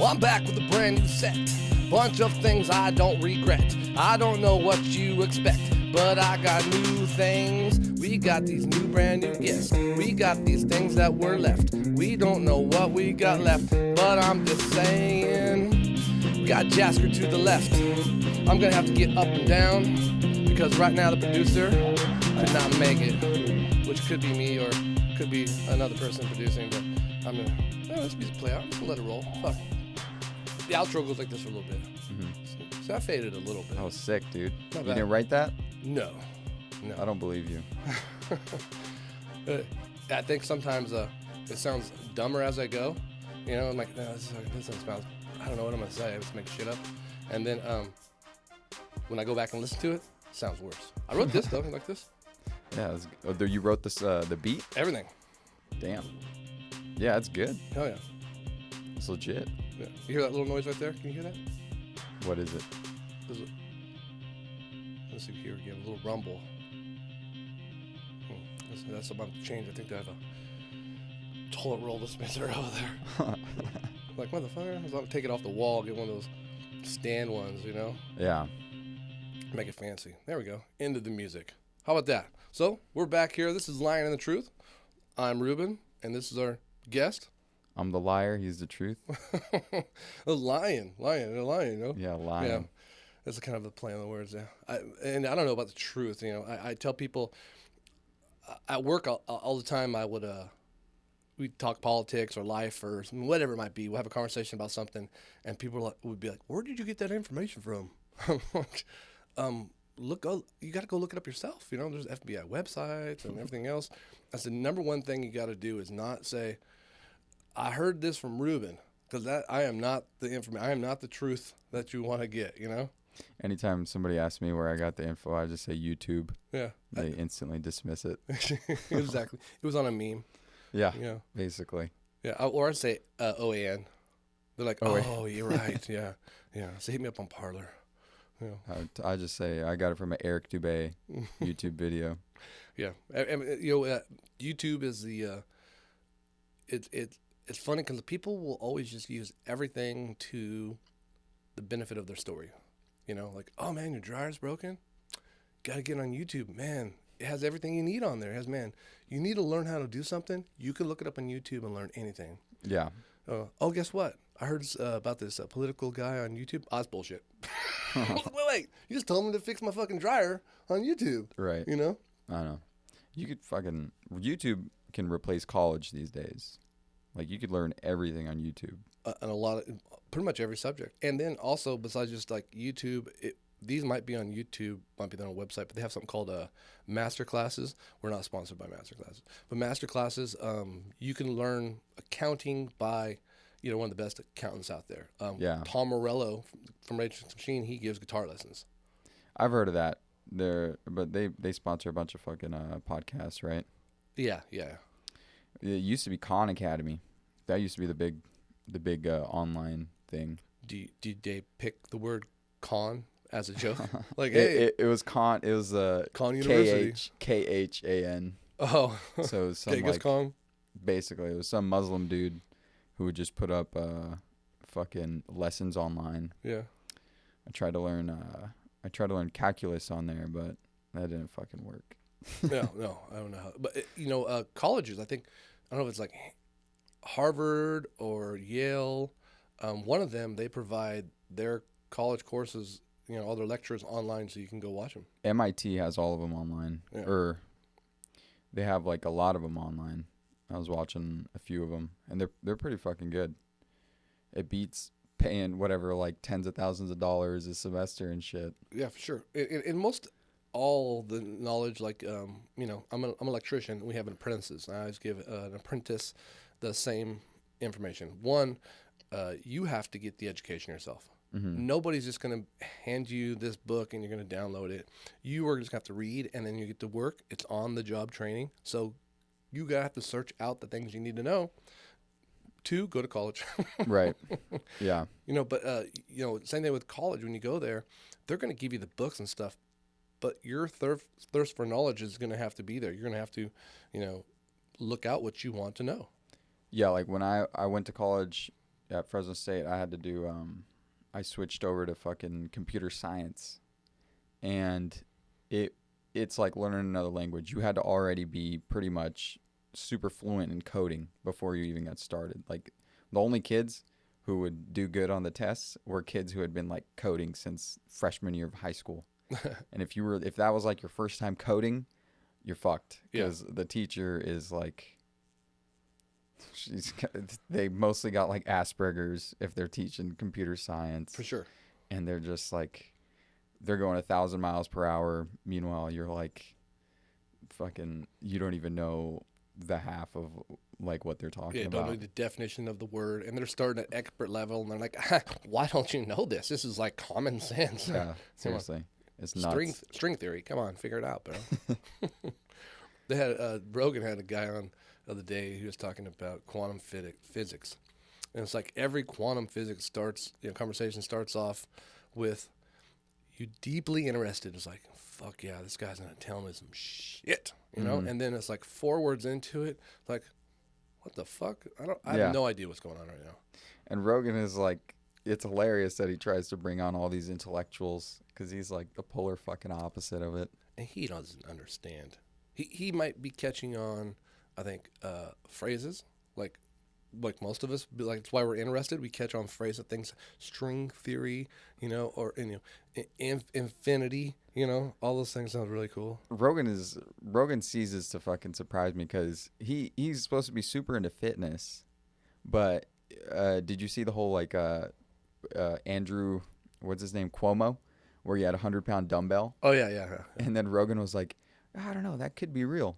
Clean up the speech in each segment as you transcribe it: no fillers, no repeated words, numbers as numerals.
Well, I'm back with a brand new set. Bunch of things I don't regret. I don't know what you expect, but I got new things. We got these new brand new guests. We got these things that were left. We don't know what we got left, but I'm just saying. Got Jaskirt to the left. I'm gonna have to get up and down because right now the producer could not make it, which could be me or could be another person producing, but I'm gonna let's music play out. Just let it roll. Fuck. The outro goes like this for a little bit. Mm-hmm. So I faded a little bit. Oh, sick, dude. Not You bad. didn't write that? No. I don't believe you. I think sometimes it sounds dumber as I go. You know, I'm like, no, this doesn't sound. I don't know what I'm gonna say. I just make shit up, and then when I go back and listen to it, it sounds worse. I wrote this though, like this. Yeah, you wrote this the beat? Everything. Damn. Yeah, it's good. Hell yeah. It's legit. Yeah. You hear that little noise right there? Can you hear that? What is it? Let's see here again. A little rumble. That's about to change. I think they have a toilet roll dispenser over there. Like, motherfucker. I was going to take it off the wall, get one of those stand ones, you know? Yeah. Make it fancy. There we go. Into the music. How about that? So, we're back here. This is Lying in the Truth. I'm Reuben, and this is our guest. I'm the liar. He's the truth. A lion, you know? Yeah, lion. Yeah. That's kind of a play on the words, yeah. And I don't know about the truth, you know. I tell people at work all the time we'd talk politics or life or whatever it might be. We'll have a conversation about something, and people would be like, where did you get that information from? You got to go look it up yourself. You know, there's FBI websites and everything else. That's the number one thing you got to do is not say, I heard this from Reuben, because I am not the information. I am not the truth that you want to get, you know? Anytime somebody asks me where I got the info, I just say YouTube. Yeah. They instantly dismiss it. Exactly. It was on a meme. Yeah, Yeah. basically. Yeah. Or I'd say OAN. They're like, Oh, oh, you're right. Yeah. Yeah. So hit me up on Parler. Yeah. I just say I got it from an Eric Dubé YouTube video. Yeah. You know, YouTube is the, it's funny because people will always just use everything to the benefit of their story. You know, like, oh man, your dryer's broken. Got to get on YouTube. Man, it has everything you need on there. It has, man, you need to learn how to do something. You can look it up on YouTube and learn anything. Yeah. Oh, guess what? I heard about this political guy on YouTube. That's bullshit. Wait, you just told me to fix my fucking dryer on YouTube. Right. You know? I know. You could YouTube can replace college these days. Like, you could learn everything on YouTube. And pretty much every subject. And then also, besides just like YouTube, these might be on YouTube, might be on a website, but they have something called master classes. We're not sponsored by master classes. But master classes, you can learn accounting by, you know, one of the best accountants out there. Yeah. Tom Morello from Rachel Machine, he gives guitar lessons. I've heard of that. But they sponsor a bunch of fucking podcasts, right? Yeah. It used to be Khan Academy. That used to be the big online thing. Did they pick the word con as a joke? Like, hey, it was Khan. It was Khan University. Khan. Oh, So it was some Genghis like Khan. basically it was some Muslim dude who would just put up fucking lessons online. Yeah. I tried to learn calculus on there, but that didn't fucking work. No, I don't know how. But you know, colleges. I don't know if it's like Harvard or Yale. One of them, they provide their college courses, you know, all their lectures online, so you can go watch them. MIT has all of them online, Yeah. or they have like a lot of them online. I was watching a few of them, and they're pretty fucking good. It beats paying whatever, like tens of thousands of dollars a semester and shit. Yeah, for sure. In most all the knowledge, like you know, I'm an electrician. We have apprentices. I always give an apprentice the same information. One, you have to get the education yourself. Mm-hmm. Nobody's just going to hand you this book and you're going to download it. You are just going to have to read, and then you get to work. It's on the job training. So you got to have to search out the things you need to know. 2, go to college. Right. Yeah. You know, but you know, same thing with college. When you go there, they're going to give you the books and stuff, but your thirst for knowledge is going to have to be there. You're going to have to, you know, look out what you want to know. Yeah, like when I went to college, at Fresno State, I had to do. I switched over to fucking computer science, and it's like learning another language. You had to already be pretty much super fluent in coding before you even got started. Like the only kids who would do good on the tests were kids who had been like coding since freshman year of high school. And if that was like your first time coding, you're fucked, because the teacher is like, they mostly got like Asperger's if they're teaching computer science. For sure. And they're just like, they're going 1,000 miles per hour. Meanwhile, you're like, fucking, you don't even know the half of like what they're talking about. Don't know the definition of the word, and they're starting at expert level, and they're like, why don't you know this? This is like common sense. Yeah, seriously. It's nuts. String theory. Come on, figure it out, bro. They had Rogan had a guy on the other day who was talking about quantum physics, and it's like every quantum physics conversation starts off with you deeply interested. It's like, fuck yeah, this guy's gonna tell me some shit, you know. And then it's like 4 words into it, like, what the fuck? I have no idea what's going on right now. And Rogan is like, it's hilarious that he tries to bring on all these intellectuals, because he's like the polar fucking opposite of it. And he doesn't understand. He might be catching on, I think, phrases like most of us. Like, that's why we're interested. We catch on phrases, things, string theory, or infinity, all those things sound really cool. Rogan ceases to fucking surprise me, because he's supposed to be super into fitness, but did you see the whole like Andrew, what's his name, Cuomo, where he had a 100-pound dumbbell? Oh yeah. And then Rogan was like, I don't know, that could be real.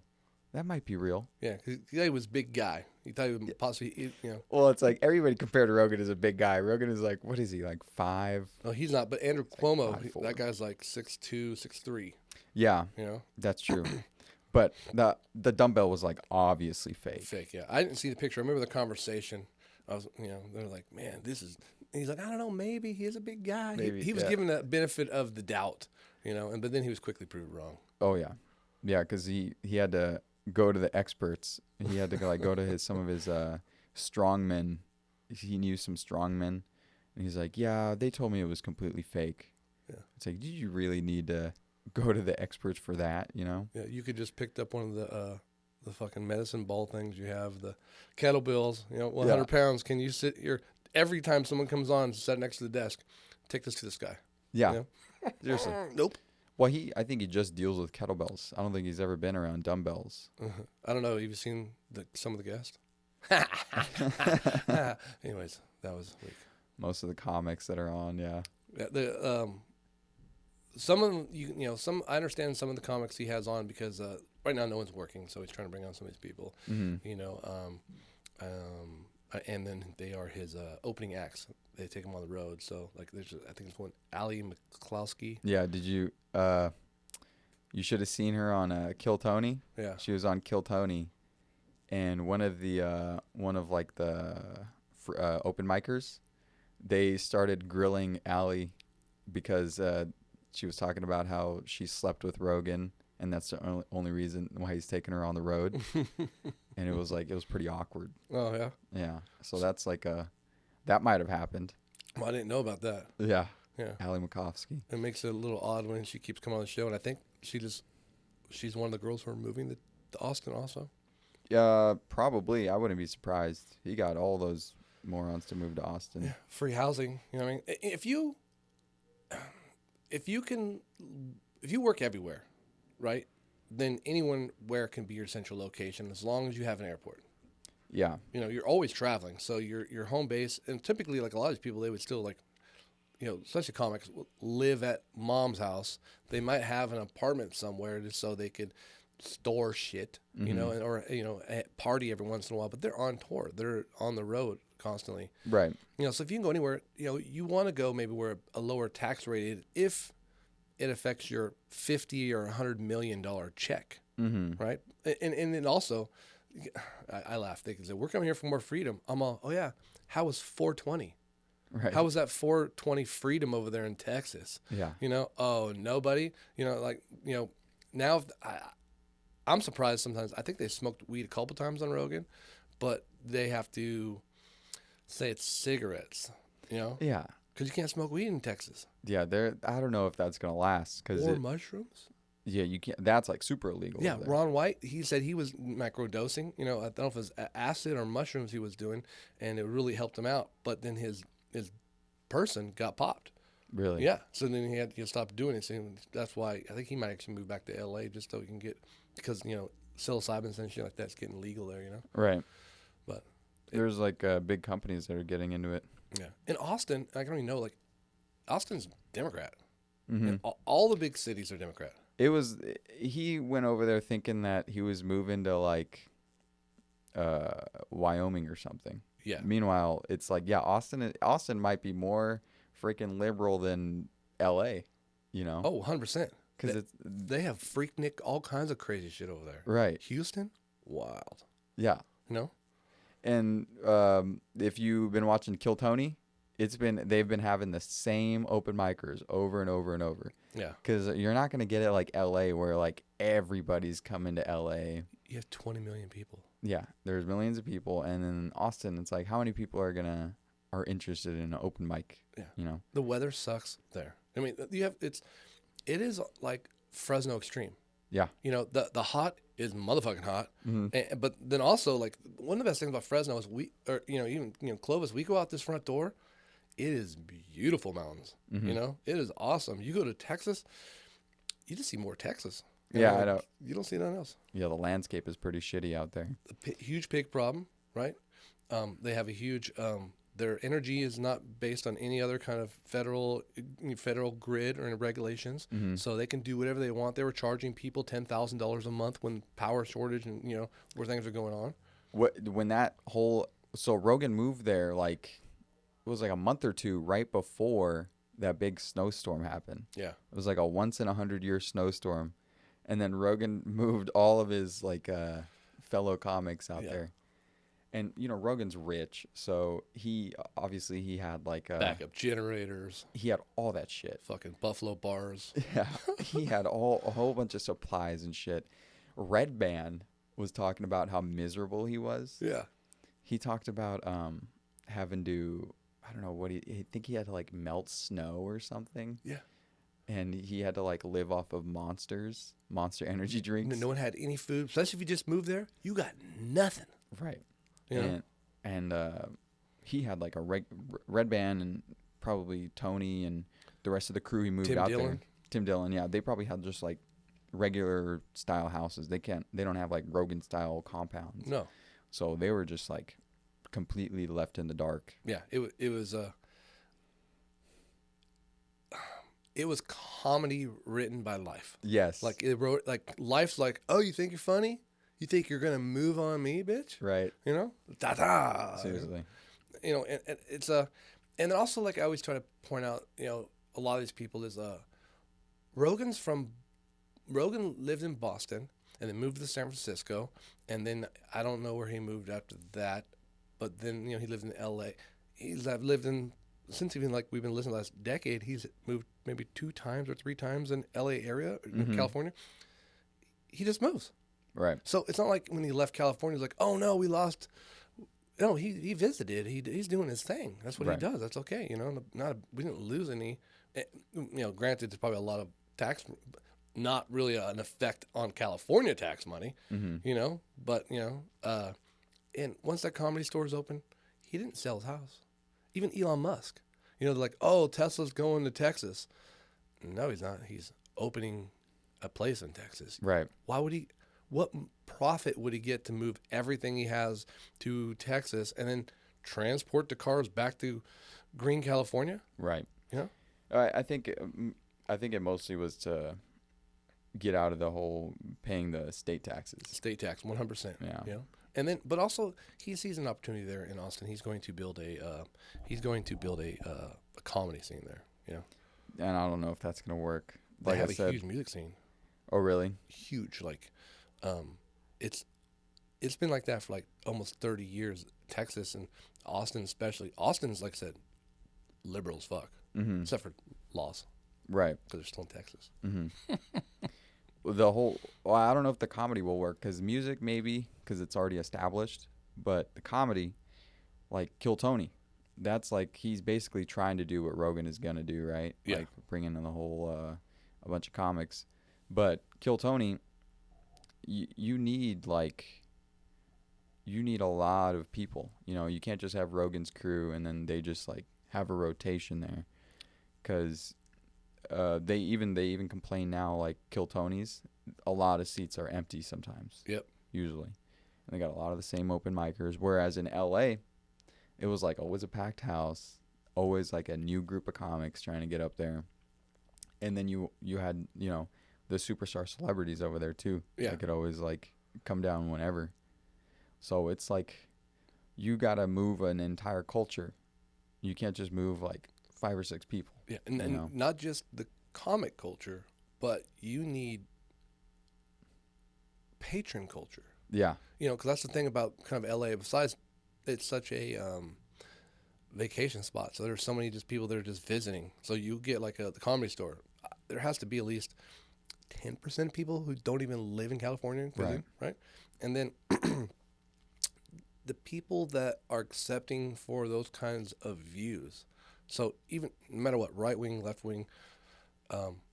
That might be real. Yeah, because he thought he was a big guy. He thought he would possibly, Well, it's like everybody compared to Rogan as a big guy. Rogan is like, what is he, like 5? No, he's not. But Andrew Cuomo, that guy's like 6'2", 6'3". Yeah, that's true. But the dumbbell was like obviously fake. Fake, yeah. I didn't see the picture. I remember the conversation. I was, they're like, man, this is. And he's like, I don't know, maybe he is a big guy. Maybe, he was given the benefit of the doubt, but then he was quickly proved wrong. Oh yeah, because he had to go to the experts. He had to go to some of his strongmen. He knew some strongmen, and he's like, yeah, they told me it was completely fake. Yeah, it's like, did you really need to go to the experts for that? Yeah, you could just picked up one of the fucking medicine ball things you have, the kettlebells. 100 pounds. Can you sit here every time someone comes on, sit next to the desk? Take this to this guy. Yeah, seriously. Nope. Well, I think he just deals with kettlebells. I don't think he's ever been around dumbbells. I don't know. Have you seen some of the guests? Anyways, that was weak. Most of the comics that are on, yeah. Some of them, I understand some of the comics he has on because right now no one's working, so he's trying to bring on some of these people. Mm-hmm. And then they are his opening acts. They take him on the road. So like, I think it's one Ali McCloskey. Yeah. Did you? You should have seen her on Kill Tony. Yeah. She was on Kill Tony, and one of the open micers, they started grilling Ali because she was talking about how she slept with Rogan, and that's the only reason why he's taking her on the road. And it was pretty awkward. Oh yeah. Yeah. So that's like that might have happened. Well, I didn't know about that. Yeah. Yeah. Ali Makovsky. It makes it a little odd when she keeps coming on the show, and I think she's one of the girls who are moving to Austin also. Yeah, probably. I wouldn't be surprised. He got all those morons to move to Austin. Yeah. Free housing. You know what I mean? If you work everywhere, right? Then anywhere can be your central location as long as you have an airport. Yeah. You're always traveling, so your home base, and typically, like a lot of these people, they would still like, especially comics, live at mom's house. They might have an apartment somewhere just so they could store shit, mm-hmm. or party every once in a while. But they're on tour. They're on the road constantly. Right. So if you can go anywhere, you want to go maybe where a lower tax rate is if it affects your $50 or $100 million check, mm-hmm. right? And then also, I laugh. They can say, we're coming here for more freedom. I'm all, oh yeah, how was 420? Right. How was that 420 freedom over there in Texas? Yeah. Oh, nobody, now I'm surprised sometimes. I think they smoked weed a couple times on Rogan, but they have to say it's cigarettes, you know, Yeah. because you can't smoke weed in Texas. Yeah, I don't know if that's gonna last because Or mushrooms. yeah, you can't. That's like super illegal. Yeah, over there. Ron White, he said he was microdosing. You know, I don't know if it was acid or mushrooms he was doing, and it really helped him out. But then his person got popped. Really? Yeah, so then he had to stop doing it. So that's why I think he might actually move back to L.A. just so he can get, because, you know, psilocybin and shit like that's getting legal there, you know? Right. But there's like big companies that are getting into it. yeah. In Austin, I don't even know, like, Austin's Democrat. Mm-hmm. And all the big cities are Democrat. He went over there thinking that he was moving to like Wyoming or something. Yeah. Meanwhile, it's like, yeah, Austin might be more freaking liberal than LA, you know? Oh, 100%. Because They have Freaknik, all kinds of crazy shit over there. right. Houston, wild. Yeah. You know? And if you've been watching Kill Tony, they've been having the same open micers over and over and over. Yeah. Because you're not going to get it like LA where like everybody's coming to LA. You have 20 million people. Yeah, there's millions of people, and in Austin, it's like how many people are interested in an open mic? Yeah. You know, The weather sucks there. I mean, it is like Fresno extreme. yeah, You know, the hot is motherfucking hot. mm-hmm. But then also, like, one of the best things about Fresno is even Clovis, we go out this front door, it is beautiful mountains. Mm-hmm. You know, it is awesome. You go to Texas, you just see more Texas. Yeah, I know. You don't see nothing else. Yeah, the landscape is pretty shitty out there. Huge pig problem, right? They have a huge. Their energy is not based on any other kind of federal grid or regulations, Mm-hmm. so they can do whatever they want. They were charging people $10,000 a month when power shortage and where things are going on. So Rogan moved there like it was like a month or two right before that big snowstorm happened. Yeah, It was like a once in 100-year snowstorm, and then Rogan moved all of his like fellow comics out there. And Rogan's rich, so he had like backup generators. He had all that shit. Fucking Buffalo bars. Yeah, he had a whole bunch of supplies and shit. Red Band was talking about how miserable he was. Yeah. He talked about having to, I don't know what I think he had to like melt snow or something. Yeah. And he had to like live off of Monster energy drinks. No one had any food, especially if you just moved there. You got nothing. Right. You know? And he had like a Red Band and probably Tony and the rest of the crew he moved Tim out Dillon. there. Tim Dillon, yeah. They probably had just like regular style houses. They don't have like Rogan style compounds. No. So they were just like completely left in the dark. Yeah, it was comedy written by Life. Yes. Like it wrote like Life's like, oh, you think you're funny? You think you're gonna move on me, bitch? Right. You know, da. Seriously. You know, and it's and then also like I always try to point out, a lot of these people is Rogan lived in Boston and then moved to San Francisco, and then I don't know where he moved after that, but then he lived in L.A. I've lived in since even like we've been listening the last decade. He's moved maybe 2 times or 3 times in L.A. area, California. He just moves. Right. So it's not like when he left California, he's like, oh no, we lost. No, he visited. He's doing his thing. That's what he does. That's okay. We didn't lose any. Granted, there's probably a lot of tax, not really an effect on California tax money. Mm-hmm. But and once that Comedy Store's open, he didn't sell his house. Even Elon Musk, they're like, oh, Tesla's going to Texas. No, he's not. He's opening a place in Texas. Right. Why would he? What profit would he get to move everything he has to Texas and then transport the cars back to Green California? Right. Yeah. I think it mostly was to get out of the whole paying the state taxes. State tax, 100%. Yeah. And then, but also he sees an opportunity there in Austin. He's going to build a comedy scene there. And I don't know if that's gonna work. They Like have I a said. huge music scene. Oh, really? Huge. Like, it's been like that for like almost 30 years. Texas and Austin, especially. Austin's, like I said, liberal as fuck, except for laws, Right. because they're still in Texas. I don't know if the comedy will work because music maybe because it's already established, but the comedy, like Kill Tony. That's like he's basically trying to do what Rogan is gonna do, right? Yeah. Like bring in the whole a bunch of comics. But Kill Tony, you need you need a lot of people. You know, you can't just have Rogan's crew and then they just like have a rotation there, because they even complain now, like Kill Tony's, a lot of seats are empty sometimes. Yep. Usually, and they got a lot of the same open micers. Whereas in L.A., it was like always a packed house, always like a new group of comics trying to get up there, and then you had the superstar celebrities over there too. Yeah. They could always like come down whenever. So it's like you gotta move an entire culture. You can't just move like 5 or 6 people. Yeah, and not just the comic culture, but you need patron culture. Yeah. Because that's the thing about kind of LA. Besides, it's such a vacation spot. So there's so many just people that are just visiting. So you get like the Comedy Store. There has to be at least 10% of people who don't even live in California visiting, right? And then the people that are accepting for those kinds of views. So even no matter what, right wing, left wing,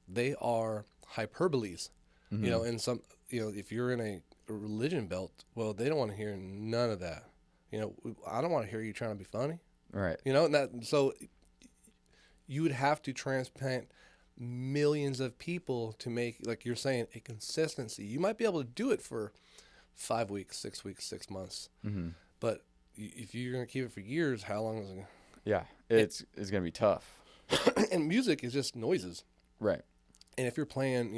they are hyperboles. Mm-hmm. And some, if you're in a religion belt, well, they don't want to hear none of that. I don't want to hear you trying to be funny. Right. And so you would have to transplant millions of people to make, like you're saying, a consistency. You might be able to do it for 5 weeks, 6 weeks, 6 months. Mm-hmm. But if you're going to keep it for years, how long is it? Yeah, it's going to be tough. And music is just noises. Right. And if you're playing,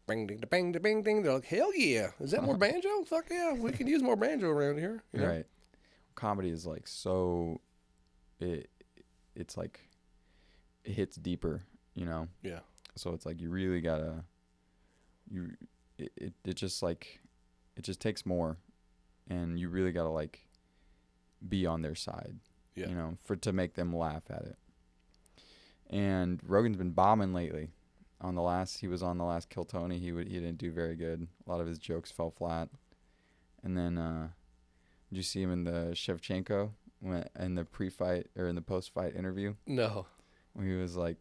bang, ding, bang, bang, ding, they're like, hell yeah. Is that more banjo? Fuck yeah. We can use more banjo around here. Right. Comedy is like so, it's like, it hits deeper, Yeah. So it's like you really gotta, it just like, it just takes more, and you really gotta like be on their side, Yeah. to make them laugh at it. And Rogan's been bombing lately. He was on the last Kill Tony. He didn't do very good. A lot of his jokes fell flat. And then did you see him in the Shevchenko in the pre-fight or in the post-fight interview? No. When he was like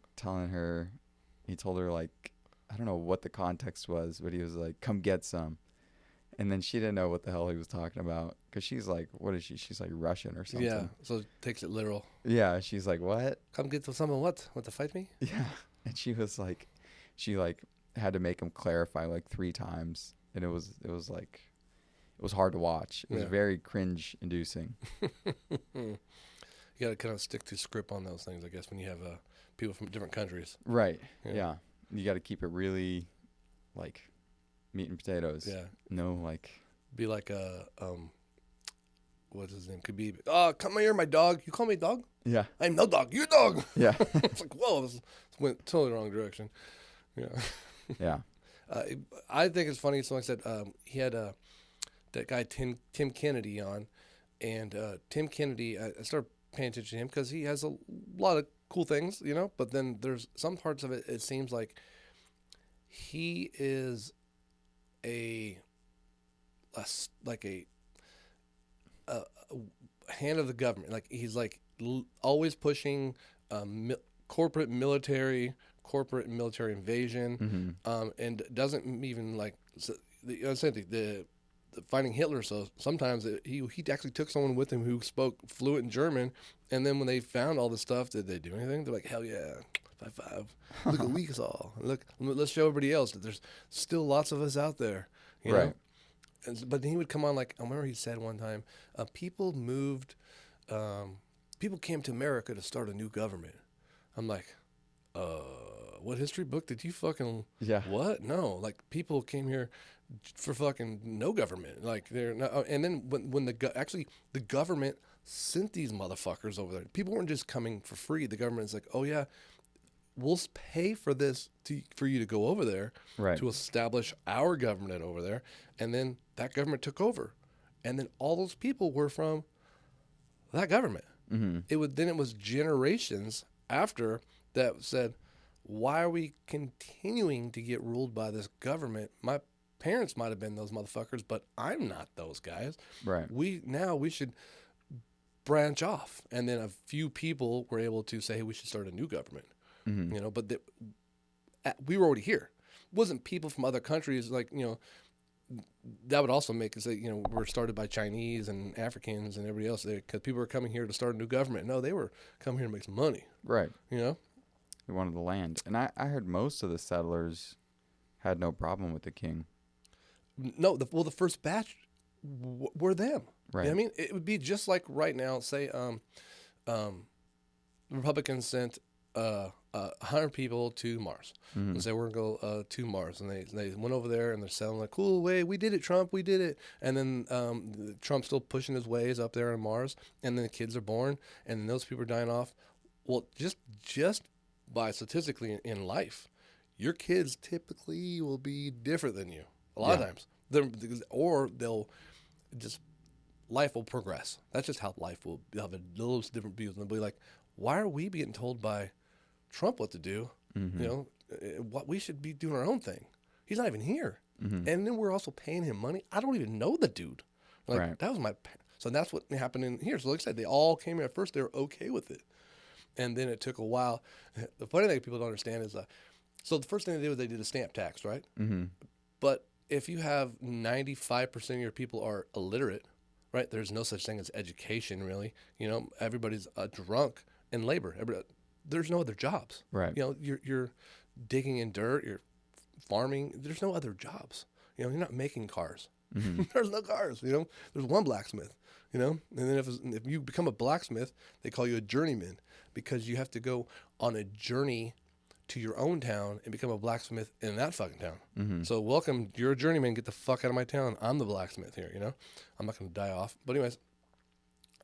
he told her like, I don't know what the context was, but he was like, "Come get some," and then she didn't know what the hell he was talking about, because she's like, what is she? She's like Russian or something. Yeah. So it takes it literal. Yeah. She's like, what? Come get some of what? Want to fight me? Yeah. And she was like, she like had to make him clarify like 3 times, and it was like, it was hard to watch. It was very cringe inducing. You got to kind of stick to script on those things, I guess, when you have people from different countries. Right. Yeah. You got to keep it really like meat and potatoes. Yeah. No, like. Be like what's his name? Khabib. Oh, come here, my dog. You call me dog? Yeah. I'm no dog. You're dog. Yeah. It's like, whoa, this went totally the wrong direction. Yeah. Yeah. I think it's funny. Someone said he had that guy Tim Kennedy on, and Tim Kennedy, I started paying attention to him because he has a lot of cool things, but then there's some parts of it, it seems like he is a hand of the government. Like he's like always pushing corporate military invasion, and doesn't even like the finding Hitler. So sometimes he actually took someone with him who spoke fluent German, and then when they found all this stuff, did they do anything? They're like, hell yeah, 5-5. Look what we saw. Look, let's show everybody else that there's still lots of us out there. You know? But then he would come on, like, I remember he said one time, people came to America to start a new government. I'm like, what history book did you fucking, what? No, like, people came here for fucking no government. Like, they're not, and then when the government sent these motherfuckers over there. People weren't just coming for free. The government's like, oh yeah, we'll pay for this for you to go over there, to establish our government over there. And then that government took over, and then all those people were from that government. Mm-hmm. It was generations after that said, why are we continuing to get ruled by this government? My parents might have been those motherfuckers, but I'm not those guys. Right. We should branch off. And then a few people were able to say, hey, we should start a new government. You know, but we were already here. It wasn't people from other countries, like, you know, that would also make us say, you know, we're started by Chinese and Africans and everybody else, because people were coming here to start a new government. No, they were coming here to make some money. Right. You know? They wanted the land. And I heard most of the settlers had no problem with the king. No, the first batch were them. Right. You know what I mean? It would be just like right now, say, Republicans sent 100 people to Mars and say we're gonna go to Mars, and they went over there and they're selling like, cool way, we did it, Trump, we did it. And then Trump's still pushing his ways up there on Mars, and then the kids are born, and then those people are dying off. Well, just by statistically in life, your kids typically will be different than you a lot of times. They'll just, life will progress. That's just how life will have those different views. And they'll be like, why are we being told by Trump what to do? You know, what we should be doing our own thing. He's not even here. And then we're also paying him money. I don't even know the dude. Like, that was so that's what happened in here. So like I said, they all came here at first. They were okay with it. And then it took a while. The funny thing people don't understand is, so the first thing they did was they did a stamp tax, right? But if you have 95% of your people are illiterate, right? There's no such thing as education, really. You know, everybody's drunk in labor. There's no other jobs. Right. You know, you're digging in dirt, you're farming. There's no other jobs. You know, you're not making cars. There's no cars. You know, there's one blacksmith. You know, and then if you become a blacksmith, they call you a journeyman, because you have to go on a journey to your own town and become a blacksmith in that fucking town. So welcome, you're a journeyman, get the fuck out of my town. I'm the blacksmith here, you know? I'm not going to die off. But anyways,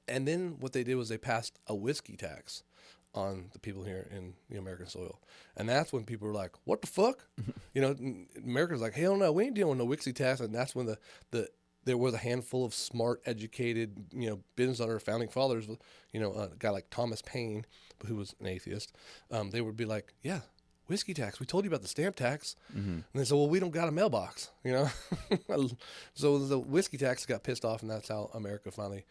and then what they did was they passed a whiskey tax on the people here in the American soil. And that's when people were like, what the fuck? You know, America's like, hell no, we ain't dealing with no whiskey tax. And that's when there was a handful of smart, educated, you know, business owner, founding fathers, you know, a guy like Thomas Paine, who was an atheist. They would be like, yeah, whiskey tax. We told you about the stamp tax. And they said, well, we don't got a mailbox, you know? So the whiskey tax got pissed off, and that's how America finally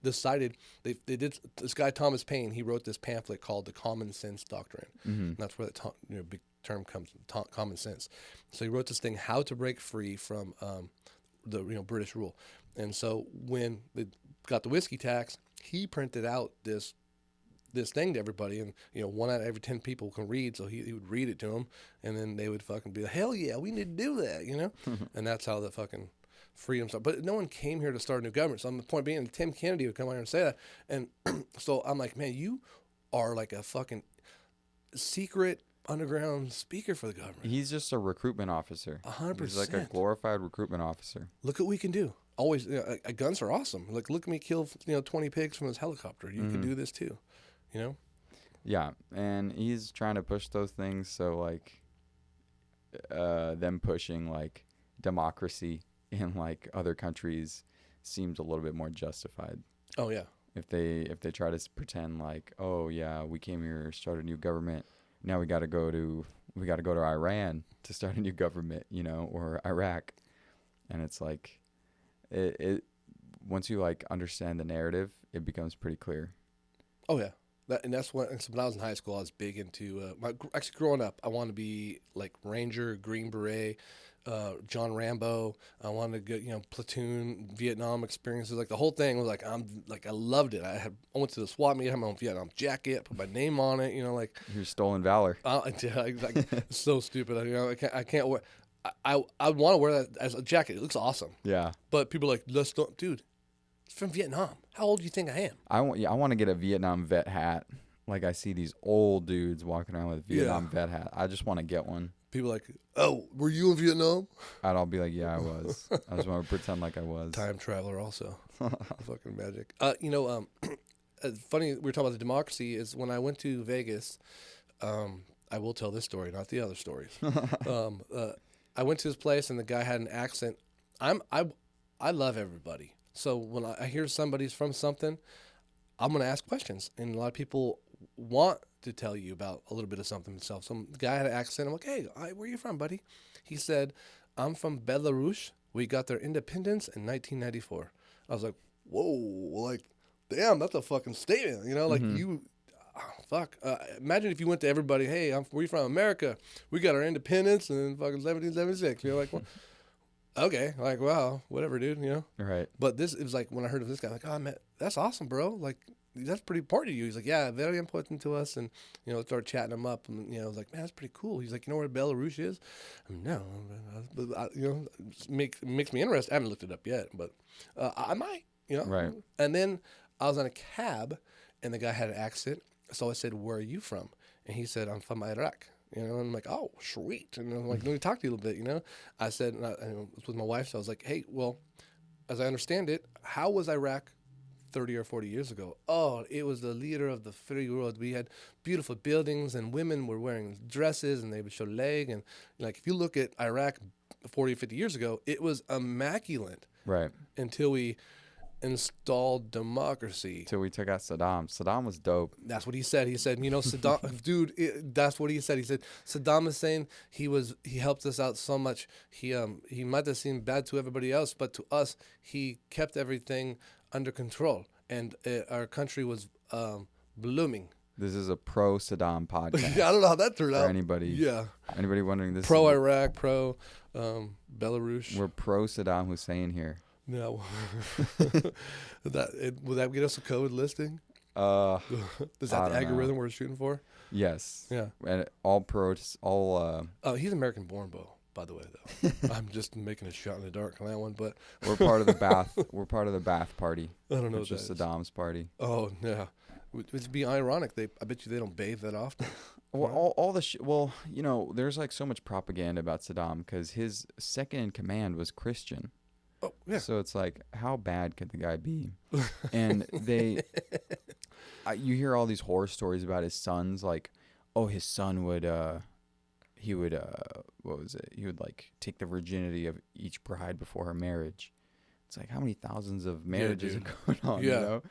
decided they did. This guy, Thomas Paine, he wrote this pamphlet called The Common Sense Doctrine. And that's where the big term comes, common sense. So he wrote this thing, how to break free from the British rule. And so when they got the whiskey tax, he printed out this thing to everybody, and 1 out of every 10 people can read, so he would read it to them, and then they would fucking be like, hell yeah, we need to do that, and that's how the fucking freedom started. But no one came here to start a new government. So the point being, Tim Kennedy would come out here and say that, and so I'm like, man, you are like a fucking secret underground speaker for the government. He's just a recruitment officer. 100%. He's like a glorified recruitment officer. Look what we can do. Always, guns are awesome. Like, look at me kill 20 pigs from his helicopter. You can do this too. Yeah, and he's trying to push those things, so like them pushing like democracy in like other countries seems a little bit more justified. Oh yeah. If they try to pretend like, oh yeah, we came here, start a new government, now we got to go to Iran to start a new government, or Iraq, and it's like it once you like understand the narrative, it becomes pretty clear. Oh yeah. That's when I was in high school, I was big into actually growing up. I wanted to be like Ranger, Green Beret, John Rambo. I wanted to get platoon, Vietnam experiences. Like the whole thing was like I loved it. I went to the SWAT meet, I had my own Vietnam jacket, put my name on it. Like your stolen valor. It's so stupid. I can't wear. I want to wear that as a jacket. It looks awesome. Yeah. But people are like, let's don't, dude. It's from Vietnam. How old do you think I am? I want to get a Vietnam vet hat. Like I see these old dudes walking around with a Vietnam vet hat. I just want to get one. People are like, oh, were you in Vietnam? And I'll be like, yeah, I was. I just want to pretend like I was. Time traveler also. Fucking magic. Funny, we were talking about the democracy, is when I went to Vegas, I will tell this story, not the other stories. I went to this place and the guy had an accent. I love everybody. So when I hear somebody's from something, I'm going to ask questions. And a lot of people want to tell you about a little bit of something themselves. Some guy had an accent. I'm like, hey, where are you from, buddy? He said, I'm from Belarus. We got their independence in 1994. I was like, whoa, like, damn, that's a fucking statement, you know, like you, fuck. Imagine if you went to everybody, hey, where you from? America. We got our independence in fucking 1776. You're like, well, okay, like, wow, whatever, dude, you know. Right. But it was like when I heard of this guy, like, oh man, that's awesome, bro. Like, that's pretty important to you. He's like, yeah, very important to us, and you know, started chatting him up, and you know, I was like, man, that's pretty cool. He's like, you know where Belarus is? No, but you know, makes me interested. I haven't looked it up yet, but I might, you know. Right. And then I was on a cab, and the guy had an accent, so I said, where are you from? And he said, I'm from Iraq. You know, and I'm like, oh, sweet. And I'm like, let me talk to you a little bit, you know. I said, and I was with my wife, so I was like, hey, well, as I understand it, how was Iraq 30 or 40 years ago? Oh, it was the leader of the free world. We had beautiful buildings, and women were wearing dresses, and they would show leg. And like, if you look at Iraq 40 or 50 years ago, it was immaculate. Right. Until we installed democracy. Till we took out Saddam. Saddam was dope. That's what he said. He said, you know, Saddam, dude, that's what he said. He said, Saddam Hussein, he helped us out so much. He might have seemed bad to everybody else, but to us, he kept everything under control. And our country was blooming. This is a pro Saddam podcast. I don't know how that turned for out. anybody. Yeah. Anybody wondering this? Pro Iraq, pro Belarus. We're pro Saddam Hussein here. No. Will that get us a code listing? Is that the algorithm we're shooting for? Yes. Yeah. And all pros, all. Oh, he's American born, by the way, though. I'm just making a shot in the dark on that one, but we're part of the Bath. We're part of the Bath party. I don't know. Which is Saddam's party. Oh yeah, it'd be ironic. I bet you they don't bathe that often. Well, all the well, you know, there's like so much propaganda about Saddam because his second in command was Christian. Oh, yeah. So it's like, how bad could the guy be? And you hear all these horror stories about his sons, like, oh, his son would, what was it? He would like take the virginity of each bride before her marriage. It's like, how many thousands of marriages are going on? Yeah. You know?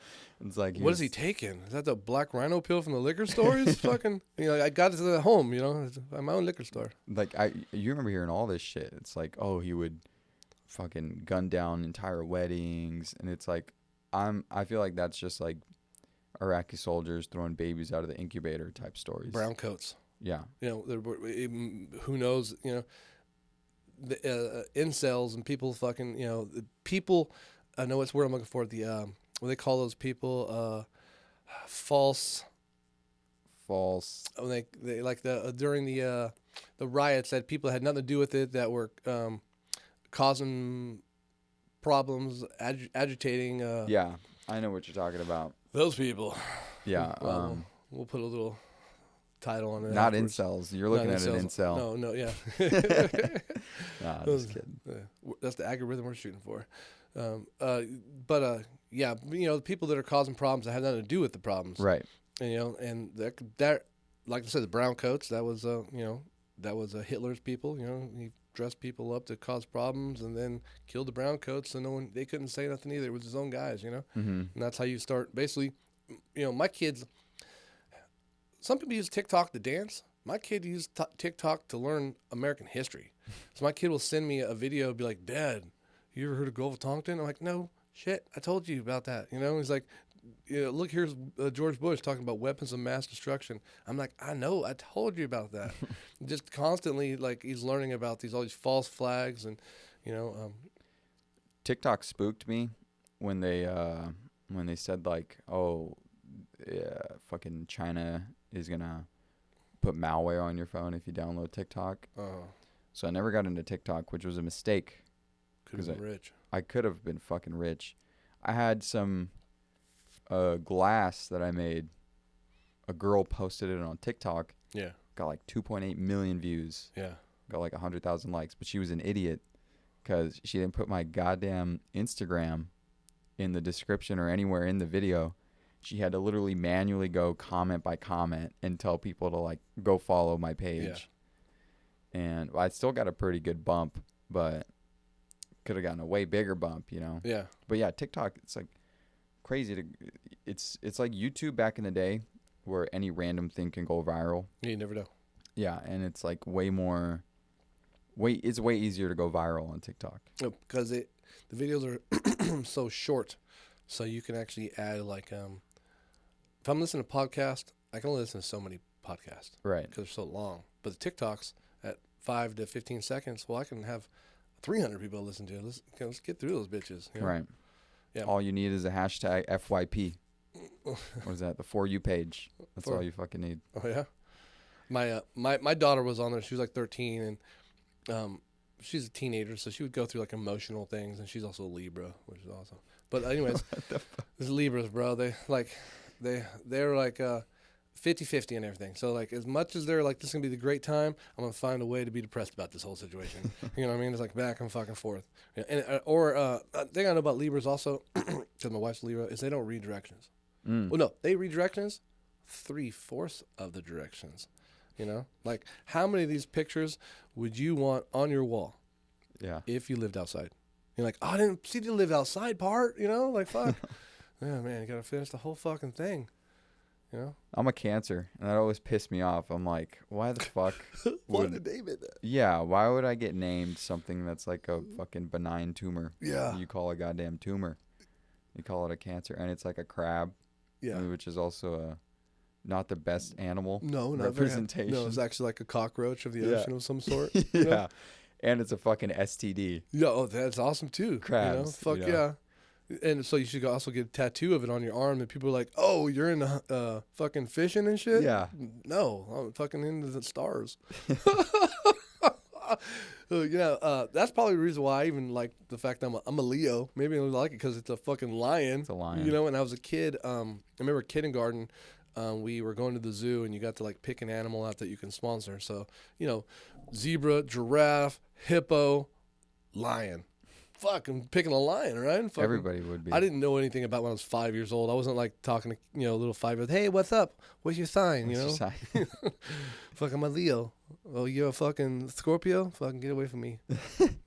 It's like, what is he taking? Is that the black rhino pill from the liquor store? He's fucking, you know, I got it at home, you know, it's my own liquor store. Like, you remember hearing all this shit. It's like, oh, he would fucking gun down entire weddings, and it's like, I feel like that's just like Iraqi soldiers throwing babies out of the incubator type stories. Brown coats. Yeah. You know, who knows, you know, the incels and people fucking, you know, people, I know it's word I'm looking for, the, what they call those people, false. When they like during the riots that people had nothing to do with it, that were, causing problems, agitating. Yeah, I know what you're talking about. Those people. Yeah. We'll put a little title on it. Not afterwards. incels. You're looking at an incel. No, yeah. Nah, just kidding. That's the algorithm we're shooting for. Yeah, you know, the people that are causing problems that have nothing to do with the problems. Right. And, you know, and that like I said, the brown coats, that was, you know, that was Hitler's people, you know, he dressed people up to cause problems and then killed the brown coats, so they couldn't say nothing either. It was his own guys, you know. Mm-hmm. And that's how you start. Basically, you know, my kids. Some people use TikTok to dance. My kid used TikTok to learn American history. So my kid will send me a video, and be like, "Dad, you ever heard of Grover Tonkin?" I'm like, "No, shit, I told you about that." You know, he's like, you know, "Look, here's George Bush talking about weapons of mass destruction." I'm like, "I know, I told you about that." Just constantly, like, he's learning about all these false flags, and you know, TikTok spooked me when they said like, oh, yeah, fucking China is gonna put malware on your phone if you download TikTok. So I never got into TikTok, which was a mistake. Could have been rich. I could have been fucking rich. I had some glass that I made. A girl posted it on TikTok. Yeah. Got like 2.8 million views. Yeah. Got like 100,000 likes. But she was an idiot because she didn't put my goddamn Instagram in the description or anywhere in the video. She had to literally manually go comment by comment and tell people to like go follow my page. Yeah. And I still got a pretty good bump, but could have gotten a way bigger bump, you know? Yeah. But yeah, TikTok, it's like crazy it's like YouTube back in the day where any random thing can go viral. Yeah, you never know. Yeah, and it's like it's way easier to go viral on TikTok. Because the videos are so short. So you can actually add like if I'm listening to podcast, I can only listen to so many podcasts Right. because they're so long. But the TikToks at 5 to 15 seconds, well, I can have 300 people listen to it. Let's get through those bitches. You know? Right. Yeah. All you need is a hashtag FYP. What is that? The For You page. That's all you fucking need. Oh yeah. My daughter was on there. She was like 13, and she's a teenager, so she would go through like emotional things, and she's also a Libra, which is awesome. But anyways, these Libras, bro, they're like 50-50 and everything. So like as much as they're like this is gonna be the great time, I'm gonna find a way to be depressed about this whole situation. You know what I mean? It's like back and fucking forth. Yeah, and thing I know about Libras also, because my wife's Libra, is they don't read directions. Well, no, they read directions 3/4 of the directions. You know, like how many of these pictures would you want on your wall? Yeah. If you lived outside, you're like, oh, I didn't see the live outside part. You know, like fuck. Yeah, man, you gotta finish the whole fucking thing. You know, I'm a Cancer, and that always pissed me off. I'm like, why the fuck? why did name it that? Yeah, why would I get named something that's like a fucking benign tumor? Yeah. You call a goddamn tumor. You call it a cancer, and it's like a crab. Yeah. Which is also not the best animal No, not representation. No, it's actually like a cockroach of the Yeah. ocean of some sort. Yeah. You know? And it's a fucking STD. Yeah, oh, that's awesome too. Crabs, You know? Fuck you know. yeah. And so you should also get a tattoo of it on your arm, and people are like, "Oh, you're into fucking fishing and shit." Yeah. No, I'm fucking into the stars. That's probably the reason why I even like the fact that I'm a Leo. Maybe I like it because it's a fucking lion. It's a lion. You know, when I was a kid, I remember kindergarten. We were going to the zoo, and you got to like pick an animal out that you can sponsor. So, you know, zebra, giraffe, hippo, lion. Fuck, I'm picking a lion, right? Fucking, Everybody would be. I didn't know anything about when I was 5 years old. I wasn't like talking to, little 5-year-old, hey, what's up? What's your sign? What's your sign? Fuck, I'm a Leo. Oh, you're a fucking Scorpio? Fucking get away from me.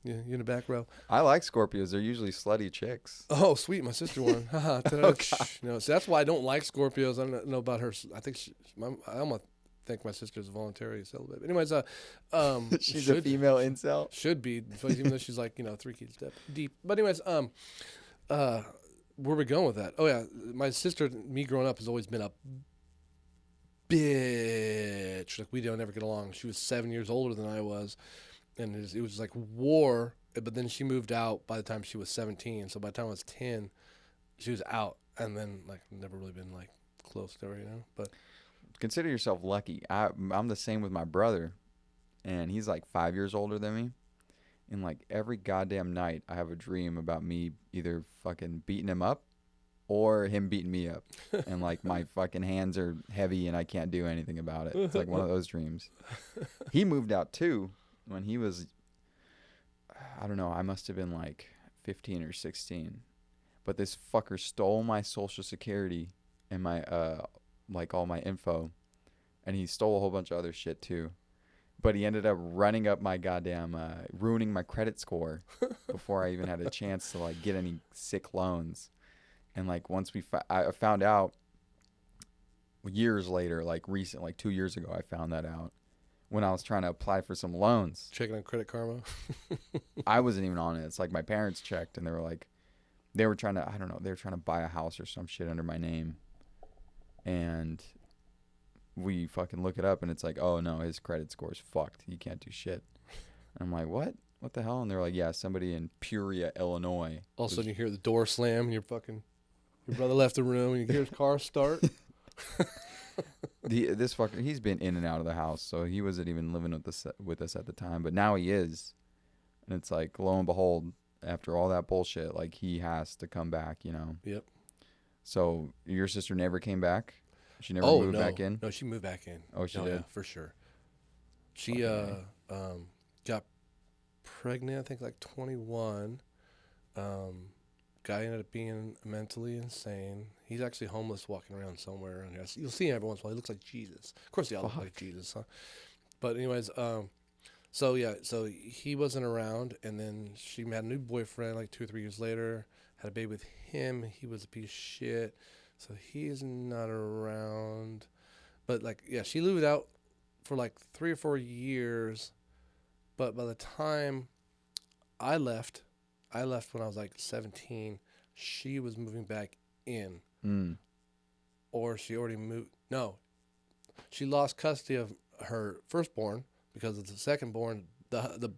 You're in the back row. I like Scorpios. They're usually slutty chicks. Oh, sweet. My sister won. Haha. No, so that's why I don't like Scorpios. I don't know about her. I think I almost think my sister's voluntary celibate. Anyways, She's a female incel. Should be, even though she's like, 3 kids deep. But anyways, where are we going with that? Oh yeah, my sister, me growing up, has always been a bitch. Like we don't ever get along. She was 7 years older than I was, and it was like war. But then she moved out by the time she was 17. So by the time I was 10, she was out, and then like never really been like close to her, But Consider yourself lucky. I'm the same with my brother, and he's like 5 years older than me. And like every goddamn night, I have a dream about me either fucking beating him up or him beating me up. And like my fucking hands are heavy and I can't do anything about it. It's like one of those dreams. He moved out too when he was, I don't know, I must have been like 15 or 16. But this fucker stole my social security and my like all my info, and he stole a whole bunch of other shit too. But he ended up running up my goddamn ruining my credit score before I even had a chance to like get any sick loans. And like once I found out years later, like 2 years ago, I found that out when I was trying to apply for some loans. Checking on Credit Karma. I wasn't even on it. It's like my parents checked, and they were like, they were trying to buy a house or some shit under my name. And we fucking look it up, and it's like, oh no, his credit score's fucked. He can't do shit. And I'm like, what? What the hell? And they're like, yeah, somebody in Peoria, Illinois. All of a sudden you hear the door slam, and your brother left the room, and you hear his car start. This fucker, he's been in and out of the house, so he wasn't even living with us at the time, but now he is. And it's like, lo and behold, after all that bullshit, like he has to come back, Yep. So your sister never came back? She never moved back in? No, she moved back in. Oh, she did? Yeah, for sure. She got pregnant, I think, like 21. Guy ended up being mentally insane. He's actually homeless walking around somewhere around here. You'll see him every once in a while. He looks like Jesus. Of course, they all look like Jesus, huh? But anyways, so he wasn't around, and then she had a new boyfriend like 2 or 3 years later, had a baby with him. He was a piece of shit. So he's not around. But like, yeah, she lived out for like 3 or 4 years. But by the time I left when I was like 17, she was moving back in, Mm. or she already moved. No, she lost custody of her firstborn because of the secondborn. The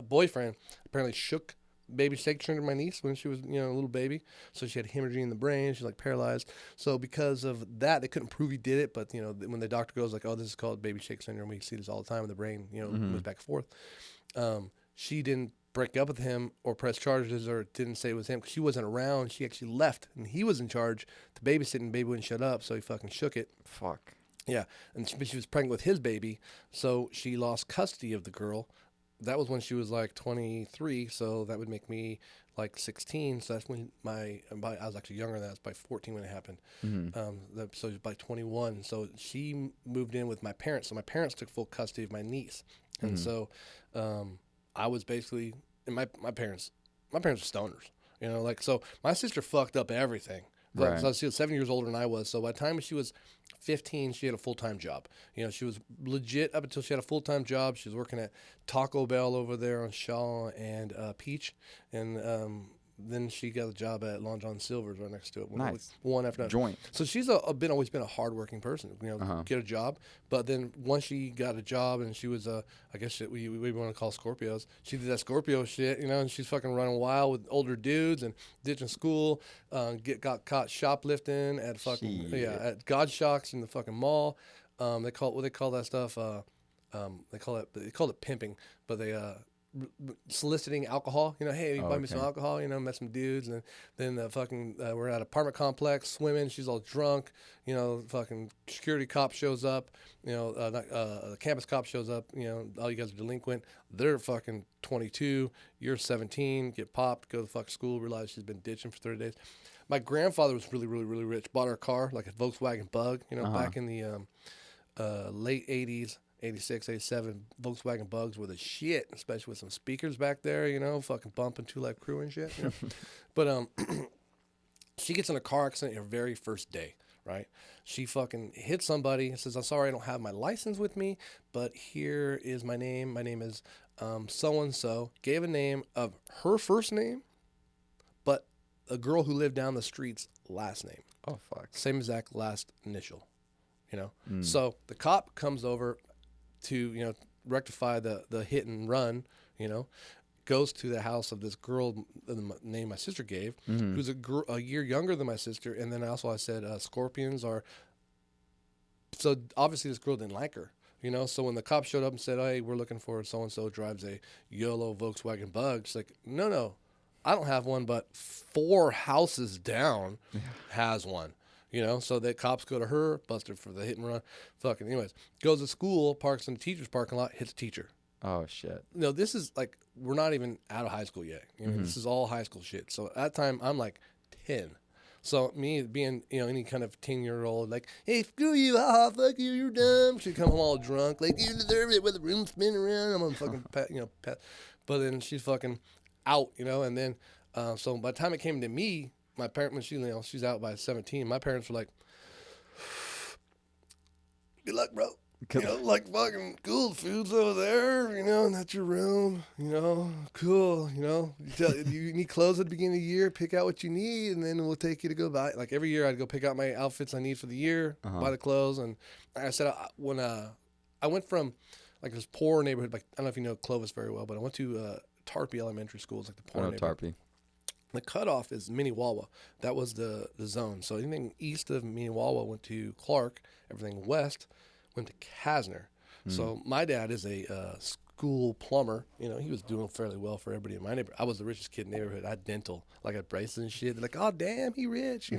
boyfriend apparently shook baby shake triggered my niece when she was a little baby, so she had hemorrhaging in the brain. She's like paralyzed. So because of that, they couldn't prove he did it. But when the doctor goes like, "Oh, this is called baby shake syndrome. We see this all the time in the brain. Moves back and forth." She didn't break up with him or press charges or didn't say it was him because she wasn't around. She actually left and he was in charge to babysit, and baby wouldn't shut up, so he fucking shook it. Fuck. Yeah, and she was pregnant with his baby, so she lost custody of the girl. That was when she was like 23, so that would make me like 16. So that's when I was actually younger than that. I was by 14 when it happened. So it was by 21. So she moved in with my parents. So my parents took full custody of my niece, and so I was basically, and my parents were stoners. So my sister fucked up everything. Right. So she was 7 years older than I was. So by the time she was 15, she had a full-time job. She was legit up until she had a full-time job. She was working at Taco Bell over there on Shaw and Peach. And then she got a job at Long John Silver's right next to it. Nice. One after another. Joint. So she's always been a hardworking person. Get a job. But then once she got a job and she was, I guess we want to call Scorpios. She did that Scorpio shit, and she's fucking running wild with older dudes and ditching school. Got caught shoplifting at at God Shocks in the fucking mall. They call that stuff. They call it pimping, but they soliciting alcohol. Hey, you buy me some alcohol. Met some dudes, and then we're at an apartment complex swimming. She's all drunk. Fucking security cop shows up. The campus cop shows up. All you guys are delinquent. They're fucking 22. You're 17. Get popped. Go to the fucking school. Realize she's been ditching for 30 days. My grandfather was really, really, really rich. Bought her a car, like a Volkswagen Bug. Back in the late 80s. 86, 87 Volkswagen Bugs were the shit, especially with some speakers back there, fucking bumping Two Life Crew and shit. But she gets in a car accident her very first day, right? She fucking hits somebody and says, "I'm sorry, I don't have my license with me, but here is my name. My name is so-and-so." Gave a name of her first name, but a girl who lived down the street's last name. Oh, fuck. Same exact last initial, So the cop comes over to rectify the hit and run, goes to the house of this girl, the name my sister gave, who's a year younger than my sister. And then I said scorpions are, so obviously this girl didn't like her, so when the cop showed up and said, "Hey, we're looking for so-and-so drives a yellow Volkswagen Bug," she's like, no, I don't have one, but 4 houses down has one. So the cops go to her, bust her for the hit and run. Fucking, anyways, goes to school, parks in the teacher's parking lot, hits a teacher. Oh, shit. This is like, we're not even out of high school yet. This is all high school shit. So at that time, I'm like 10. So me being, any kind of 10-year-old, like, "Hey, screw you, haha, fuck you, you're dumb." She'd come home all drunk, like, "You deserve it," with the room spinning around. I'm on fucking, pat. But then she's fucking out, and then, so by the time it came to me, my parent, when she's out by 17, my parents were like, "Good luck, bro. Like fucking cool food's over there, and that's your room, cool, you need clothes at the beginning of the year, pick out what you need, and then we'll take you to go buy." Like every year I'd go pick out my outfits I need for the year, buy the clothes. And like I said, when I went from like this poor neighborhood, like, I don't know if you know Clovis very well, but I went to Tarpey Elementary School. It's like the poor neighborhood. Tarpey. The cutoff is Minnewawa. That was the zone. So anything east of Minnewawa went to Clark. Everything west went to Kasner. So my dad is a school plumber. He was doing fairly well for everybody in my neighborhood. I was the richest kid in the neighborhood. I had dental, like I had braces and shit. They're like, "Oh, damn, he rich,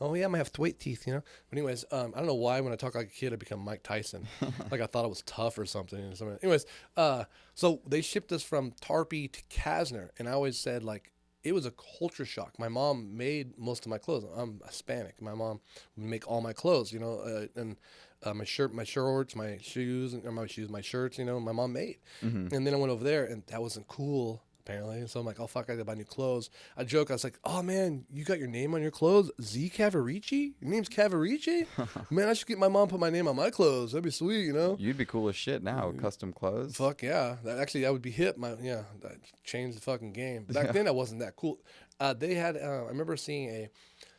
Oh, yeah, I might have white teeth, But anyways, I don't know why when I talk like a kid, I become Mike Tyson. Like I thought I was tough or something. Anyways, so they shipped us from Tarpey to Kasner. And I always said, like, it was a culture shock. My mom made most of my clothes. I'm Hispanic. My mom would make all my clothes, and my shorts, my shoes, my shirts, my mom made. And then I went over there, and that wasn't cool apparently. And so I'm like, oh, fuck, I got to buy new clothes. I joke. I was like, oh, man, you got your name on your clothes? Z Cavarici? Your name's Cavarici? Man, I should get my mom to put my name on my clothes. That'd be sweet, you know? You'd be cool as shit now. Custom clothes. Fuck yeah. That would be hip. That changed the fucking game. Back then, I wasn't that cool. They had, I remember seeing a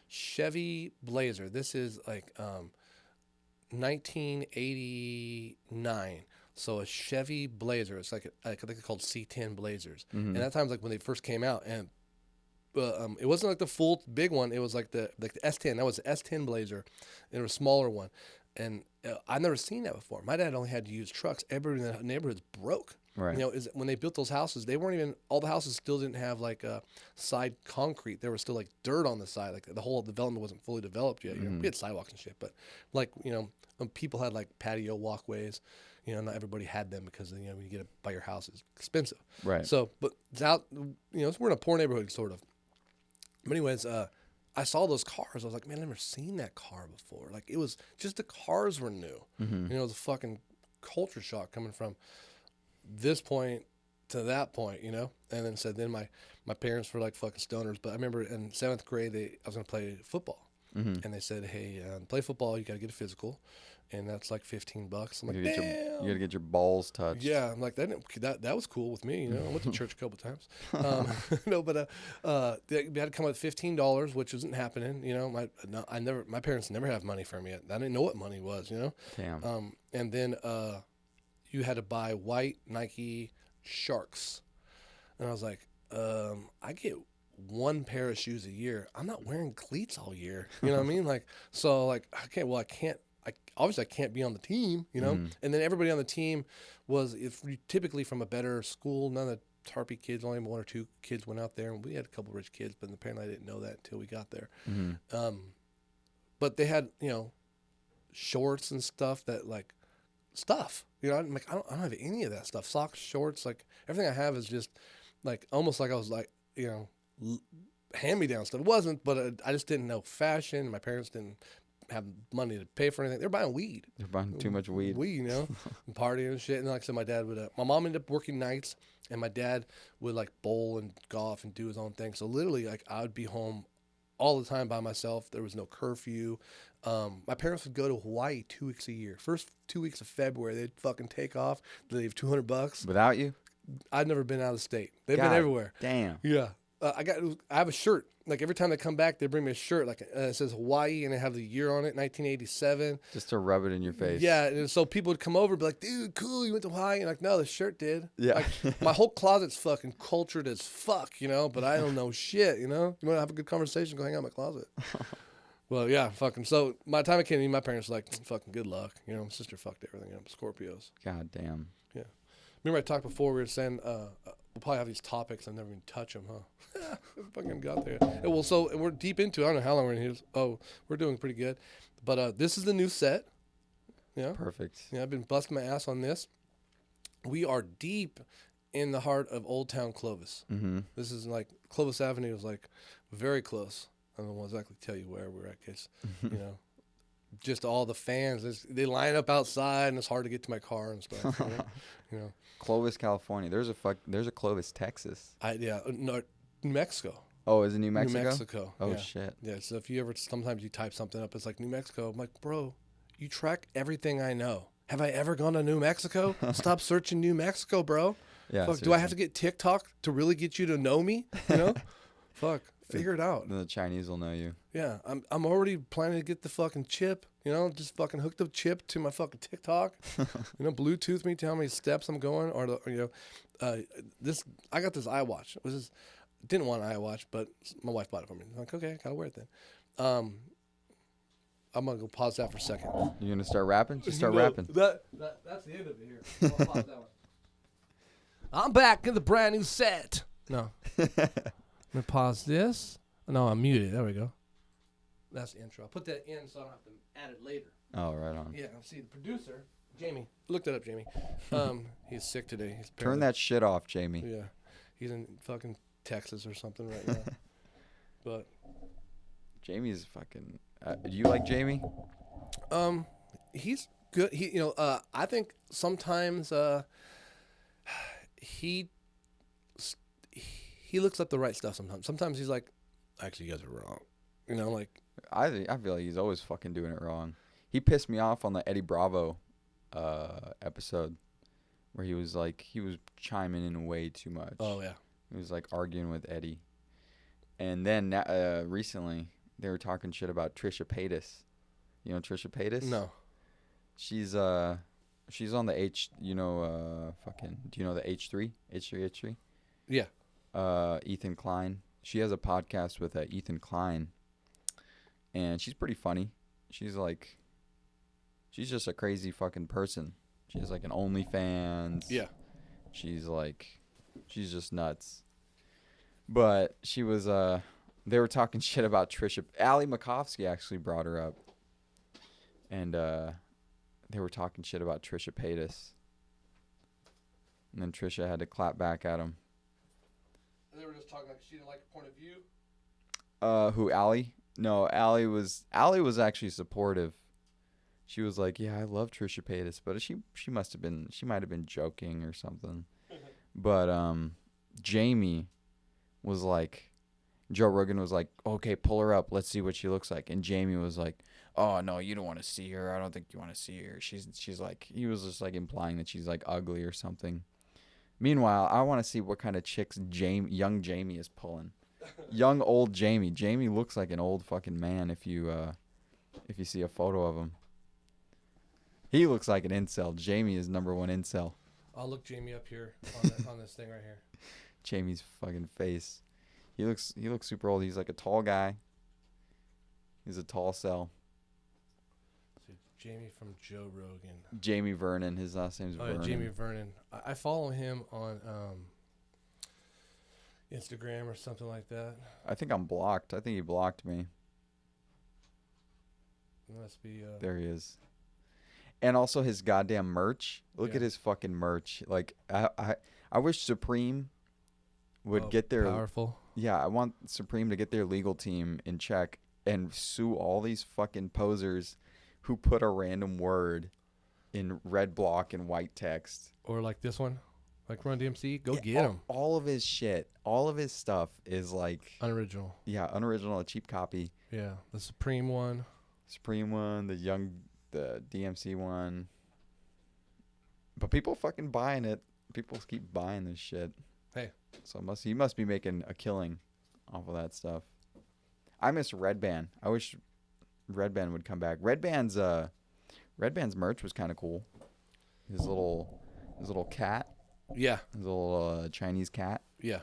Chevy Blazer. This is like 1989. So a Chevy Blazer. It's like I think it's called C10 Blazers. Mm-hmm. And that time's like when they first came out, and it wasn't like the full big one. It was like the S10. That was the S10 Blazer, and it was a smaller one. And I've never seen that before. My dad only had to use trucks. Everybody in the neighborhood's broke. Right. You know, when they built those houses, they weren't even, all the houses still didn't have like side concrete. There was still like dirt on the side. Like the whole development wasn't fully developed yet. You know, we had sidewalks and shit, but like, you know, when people had like patio walkways, you know, not everybody had them because, you know, when you get it by your house, it's expensive. Right. So, but it's out, you know, we're in a poor neighborhood sort of. But anyways, I saw those cars. I was like, man, I've never seen that car before. Like, it was just the cars were new. Mm-hmm. You know, it was a fucking culture shock coming from this point to that point, you know? And then my parents were like fucking stoners. But I remember in 7th grade, I was going to play football. Mm-hmm. And they said, hey, play football, you got to get a physical. And that's like $15. I'm like, You damn. gotta get your balls touched. Yeah, I'm like, that was cool with me, you know? I went to church a couple times. No, but they had to come with $15, which isn't happening, you know? My parents never have money for me. I didn't know what money was, you know? Damn. And then you had to buy white Nike Sharks. And I was like, I get one pair of shoes a year. I'm not wearing cleats all year. You know what I mean? Like, so like, I can't be on the team, you know? And then everybody on the team was typically from a better school. None of the Tarpy kids, only 1 or 2 kids went out there. And we had a couple of rich kids, but apparently I didn't know that until we got there. Mm-hmm. But they had, you know, shorts and stuff you know, I'm like, I don't have any of that stuff. Socks, shorts, like everything I have is just like, almost like I was like, you know, hand-me-down stuff. It wasn't, but I just didn't know fashion. My parents didn't have money to pay for anything. They're buying weed. They're buying too much weed. You know, and partying and shit. And like I said, my dad would. My mom ended up working nights, and my dad would like bowl and golf and do his own thing. So literally, like I would be home all the time by myself. There was no curfew. My parents would go to Hawaii 2 weeks a year. First 2 weeks of February, they'd fucking take off. They'd leave $200. Without you? I'd never been out of the state. They've God been everywhere. Damn. Yeah. I have a shirt. Like every time they come back, they bring me a shirt. Like it says Hawaii, and they have the year on it, 1987. Just to rub it in your face. Yeah, and so people would come over and be like, "Dude, cool, you went to Hawaii." And like, no, the shirt did. Yeah. Like my whole closet's fucking cultured as fuck, you know. But I don't know shit, you know. You want to have a good conversation? Go hang out in my closet. Well, yeah, fucking. So by the time I came in, my parents were like, "Fucking good luck," you know. My sister fucked everything up. Scorpios. God damn. Yeah. Remember I talked before, we were saying we'll probably have these topics and never even touch them, huh? Fucking got there. Well, so we're deep into it. I don't know how long we're in here. Oh, we're doing pretty good. But this is the new set. Yeah. Perfect. Yeah, I've been busting my ass on this. We are deep in the heart of Old Town Clovis. Mm-hmm. This is like, Clovis Avenue is like very close. I don't know exactly tell you where we're at, because, you know, just all the fans, they line up outside, and it's hard to get to my car and stuff. You know? Clovis, California. There's a Clovis, Texas. No, New Mexico. Oh, is it New Mexico? New Mexico. Oh, yeah. shit. Yeah, so if you ever, sometimes you type something up, it's like New Mexico. I'm like, bro, you track everything I know. Have I ever gone to New Mexico? Stop searching New Mexico, bro. Yeah. Fuck, do I have to get TikTok to really get you to know me? You know? Fuck, figure it out. Then the Chinese will know you. Yeah, I'm already planning to get the fucking chip. You know, just fucking hook the chip to my fucking TikTok. You know, Bluetooth me, tell how many steps I'm going, or you know, I got this iWatch. Didn't want an iWatch, but my wife bought it for me. I'm like, okay, I gotta wear it then. I'm gonna go pause that for a second. You gonna start rapping? Just start rapping. That's the end of it here. I'll pause that one. I'm back in the brand new set. No. I'm gonna pause this. No, I'm muted. There we go. That's the intro. I'll put that in so I don't have to add it later. Oh, right on. Yeah, see, the producer, Jamie. Look that up, Jamie. He's sick today. Turn that shit off, Jamie. Yeah. He's in fucking Texas or something right now. But Jamie's fucking... do you like Jamie? He's good. I think sometimes he he looks up the right stuff sometimes. Sometimes he's like, actually, you guys are wrong. You know, like I feel like he's always fucking doing it wrong. He pissed me off on the Eddie Bravo episode where he was chiming in way too much. oh yeah, He was like arguing with Eddie. And then recently they were talking shit about Trisha Paytas. You know Trisha Paytas? no, She's on the H. Do you know the H3? H3. yeah, Ethan Klein. She has a podcast with Ethan Klein, and she's pretty funny. She's just a crazy fucking person. She has like an OnlyFans. yeah. She's just nuts. But she was they were talking shit about Trisha. Ali Makovsky actually brought her up, and they were talking shit about Trisha Paytas, and then Trisha had to clap back at him. They were just talking like she didn't like her point of view. Who, Ali? No, Ali was actually supportive. She was like, "Yeah, I love Trisha Paytas," but she might have been joking or something. But Jamie was like, Joe Rogan was like, "Okay, pull her up. Let's see what she looks like." And Jamie was like, "Oh no, you don't want to see her. I don't think you want to see her. She's like," he was just like implying that she's like ugly or something. Meanwhile, I want to see what kind of chicks young Jamie is pulling. Young old Jamie. Jamie looks like an old fucking man if you see a photo of him. He looks like an incel. Jamie is number one incel. I'll look Jamie up here on this thing right here. Jamie's fucking face. He looks super old. He's like a tall guy. He's a tall cell. Jamie from Joe Rogan. Jamie Vernon. His last name's Vernon. Yeah, Jamie Vernon. I follow him on Instagram or something like that. I think I'm blocked. I think he blocked me. It must be. There he is. And also his goddamn merch. Look at his fucking merch. Like I wish Supreme would get their powerful. Yeah, I want Supreme to get their legal team in check and sue all these fucking posers who put a random word in red block and white text. Or like this one, like Run DMC. Go get him. All of his shit, all of his stuff is like unoriginal. Yeah, unoriginal, a cheap copy. Yeah, the Supreme one, the DMC one. But people fucking buying it. People keep buying this shit. Hey, so he must be making a killing off of that stuff. I miss Red Band. I wish Red Band would come back. Red Band's merch was kind of cool. His little cat. Yeah. His little Chinese cat. Yeah.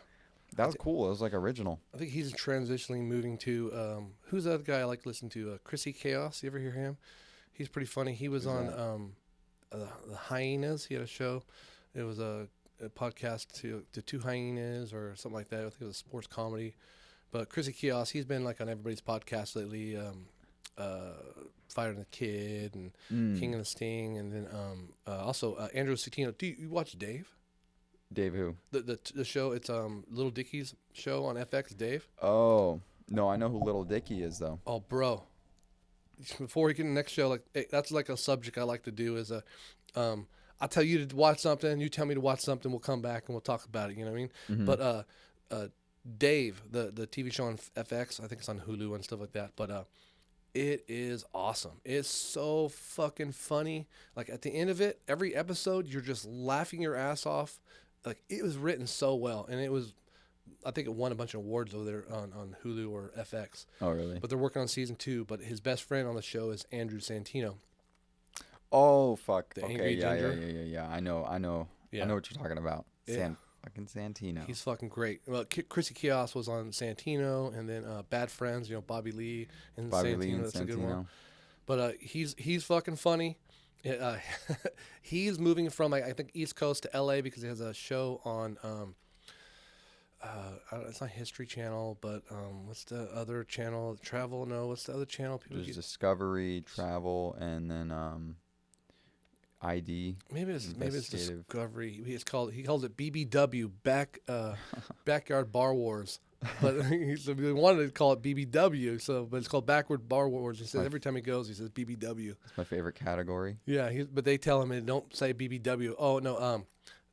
That was cool. It was like original. I think he's transitionally moving to who's the other guy I like to listen to? Chrissy Chaos. You ever hear him? He's pretty funny. He was on the Hyenas. He had a show. It was a podcast to Two Hyenas or something like that. I think it was a sports comedy. But Chrissy Chaos, he's been like on everybody's podcast lately. Fighter and the Kid and King of the Sting, and then also Andrew Citino. Do you watch Dave? Dave who? The show. It's Little Dicky's show on FX. Dave. Oh no, I know who Little Dicky is though. Oh, bro. Before we get to the next show, like that's like a subject I like to do is I'll tell you to watch something, you tell me to watch something, we'll come back and we'll talk about it. You know what I mean? Mm-hmm. But Dave, the TV show on FX, I think it's on Hulu and stuff like that. But it is awesome. It's so fucking funny. Like at the end of it, every episode, you're just laughing your ass off. Like it was written so well, and I think it won a bunch of awards over there on Hulu or FX. Oh, really? But they're working on season 2. But his best friend on the show is Andrew Santino. Oh fuck! The okay, Angry Ginger. Yeah. I know. Yeah. I know what you're talking about. Yeah. Fucking Santino. He's fucking great. Well, Chrissy Chaos was on Santino, and then Bad Friends. Bobby Lee and Santino. That's a good one. But he's fucking funny. He's moving from I think East Coast to LA because he has a show on it's not History Channel, but what's the other channel? Travel? No, what's the other channel? There's Discovery, Travel, and then ID. Maybe it's Discovery. He calls it BBW, Backyard Bar Wars. But he wanted to call it BBW, but it's called Backward Bar Wars. He says every time he goes, he says BBW. It's my favorite category. Yeah, but they tell him, don't say BBW. Oh no,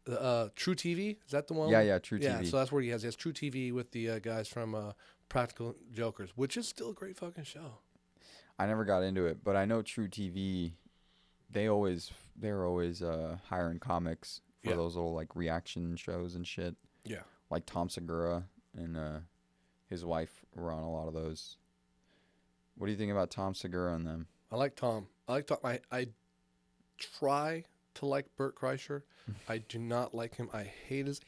True TV, is that the one? Yeah, True TV. Yeah, so that's where he has True TV with the guys from Practical Jokers, which is still a great fucking show. I never got into it, but I know True TV. They're always hiring comics for those little like reaction shows and shit. Yeah, like Tom Segura and his wife were on a lot of those. What do you think about Tom Segura and them? I like Tom. I try to like Bert Kreischer. I do not like him. I hate his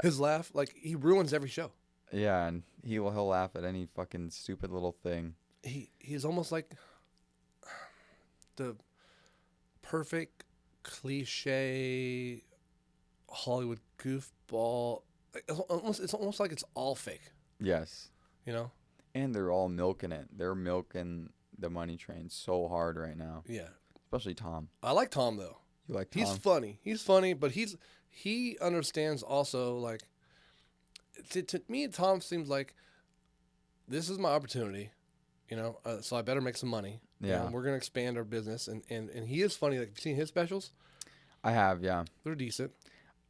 his laugh. Like, he ruins every show. Yeah, and he'll laugh at any fucking stupid little thing. He's almost like the perfect cliche Hollywood goofball. It's almost like it's all fake. Yes. You know? And they're all milking it. They're milking the money train so hard right now. Yeah. Especially Tom. I like Tom, though. You like Tom? He's funny, but he understands also, like, to me, Tom seems like, this is my opportunity, you know, so I better make some money. Yeah. And we're going to expand our business. And he is funny. Like, have you seen his specials? I have, yeah. They're decent.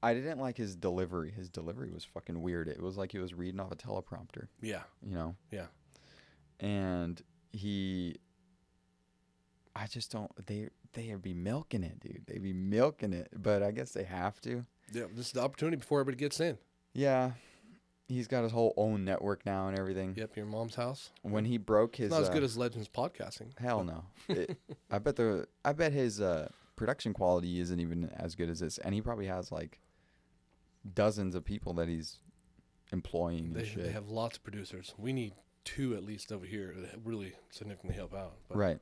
I didn't like his delivery. His delivery was fucking weird. It was like he was reading off a teleprompter. Yeah. You know? Yeah. And I just don't, they'd be milking it, dude. They'd be milking it, but I guess they have to. Yeah, this is the opportunity before everybody gets in. Yeah. He's got his whole own network now and everything. Yep, your mom's house. When he broke his... It's not as good as Legends podcasting. Hell no. I bet his production quality isn't even as good as this. And he probably has like dozens of people that he's employing and shit. They have lots of producers. We need 2 at least over here that really significantly help out. But. Right.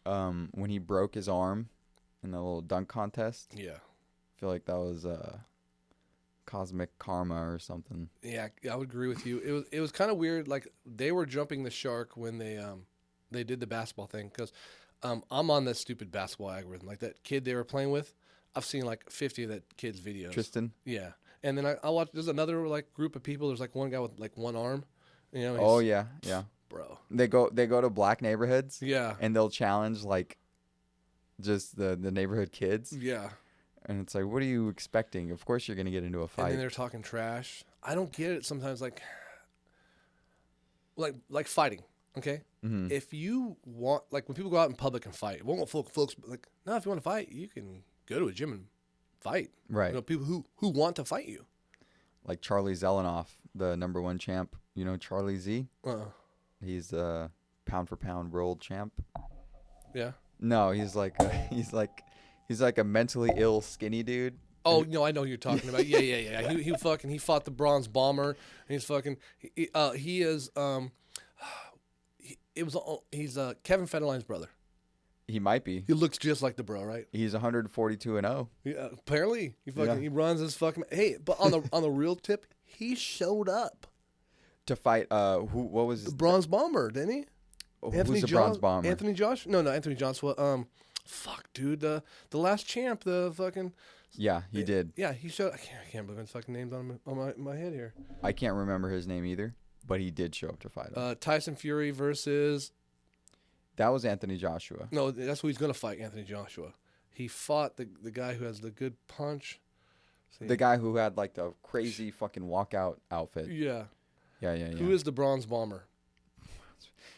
When he broke his arm in the little dunk contest. Yeah. I feel like that was cosmic karma or something. Yeah, I would agree with you. It was kind of weird. Like, they were jumping the shark when they did the basketball thing, because I'm on that stupid basketball algorithm. Like, that kid they were playing with, I've seen like 50 of that kid's videos. Tristan. Yeah, and then I watch. There's another like group of people. There's like one guy with like one arm. You know. Oh yeah. Bro. They go to black neighborhoods. Yeah. And they'll challenge like just the neighborhood kids. Yeah. And it's like, what are you expecting? Of course you're going to get into a fight. And then they're talking trash. I don't get it sometimes, like fighting, okay? Mm-hmm. If you want, like, when people go out in public and fight, it won't folks, like, no, if you want to fight, you can go to a gym and fight. Right. You know, people who want to fight you. Like Charlie Zelenoff, the #1 champ. You know Charlie Z? He's the pound for pound world champ. Yeah. No, he's like a mentally ill skinny dude. Oh no, I know who you're talking about. Yeah. He fought the Bronze Bomber. And he's fucking. He's Kevin Federline's brother. He might be. He looks just like the bro, right? He's 142-0. Yeah, apparently he runs his fucking. Hey, but on the real tip, he showed up to fight. What was the Bronze Bomber? Didn't he? Who's the Bronze Bomber? Anthony Josh? No, Anthony Joshua. Fuck, dude. The last champ. The fucking. Yeah, he did. Yeah, he showed. I can't believe his fucking name's on my head here. I can't remember his name either, but he did show up to fight him. Tyson Fury versus. That was Anthony Joshua. No, that's who he's gonna fight. Anthony Joshua. He fought the guy who has the good punch. The guy who had like the crazy fucking walkout outfit. Yeah. Yeah. Who is the Bronze Bomber?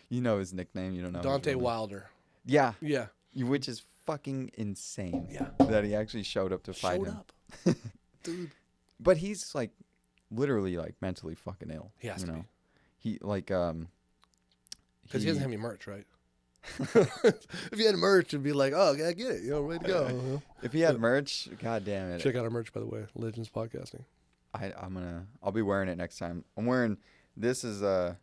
You know his nickname. You don't know. Dante Wilder. Yeah. Yeah. Which is fucking insane. Yeah. That he actually showed up to fight him. Dude. But he's like literally like mentally fucking ill. He has to be. He like because he doesn't have any merch, right? If he had merch, it'd be like, oh, I get it. You know, ready to go. If he had merch, god damn it. Check out our merch, by the way. Legends Podcasting. I'll be wearing it next time. I'm wearing, this is a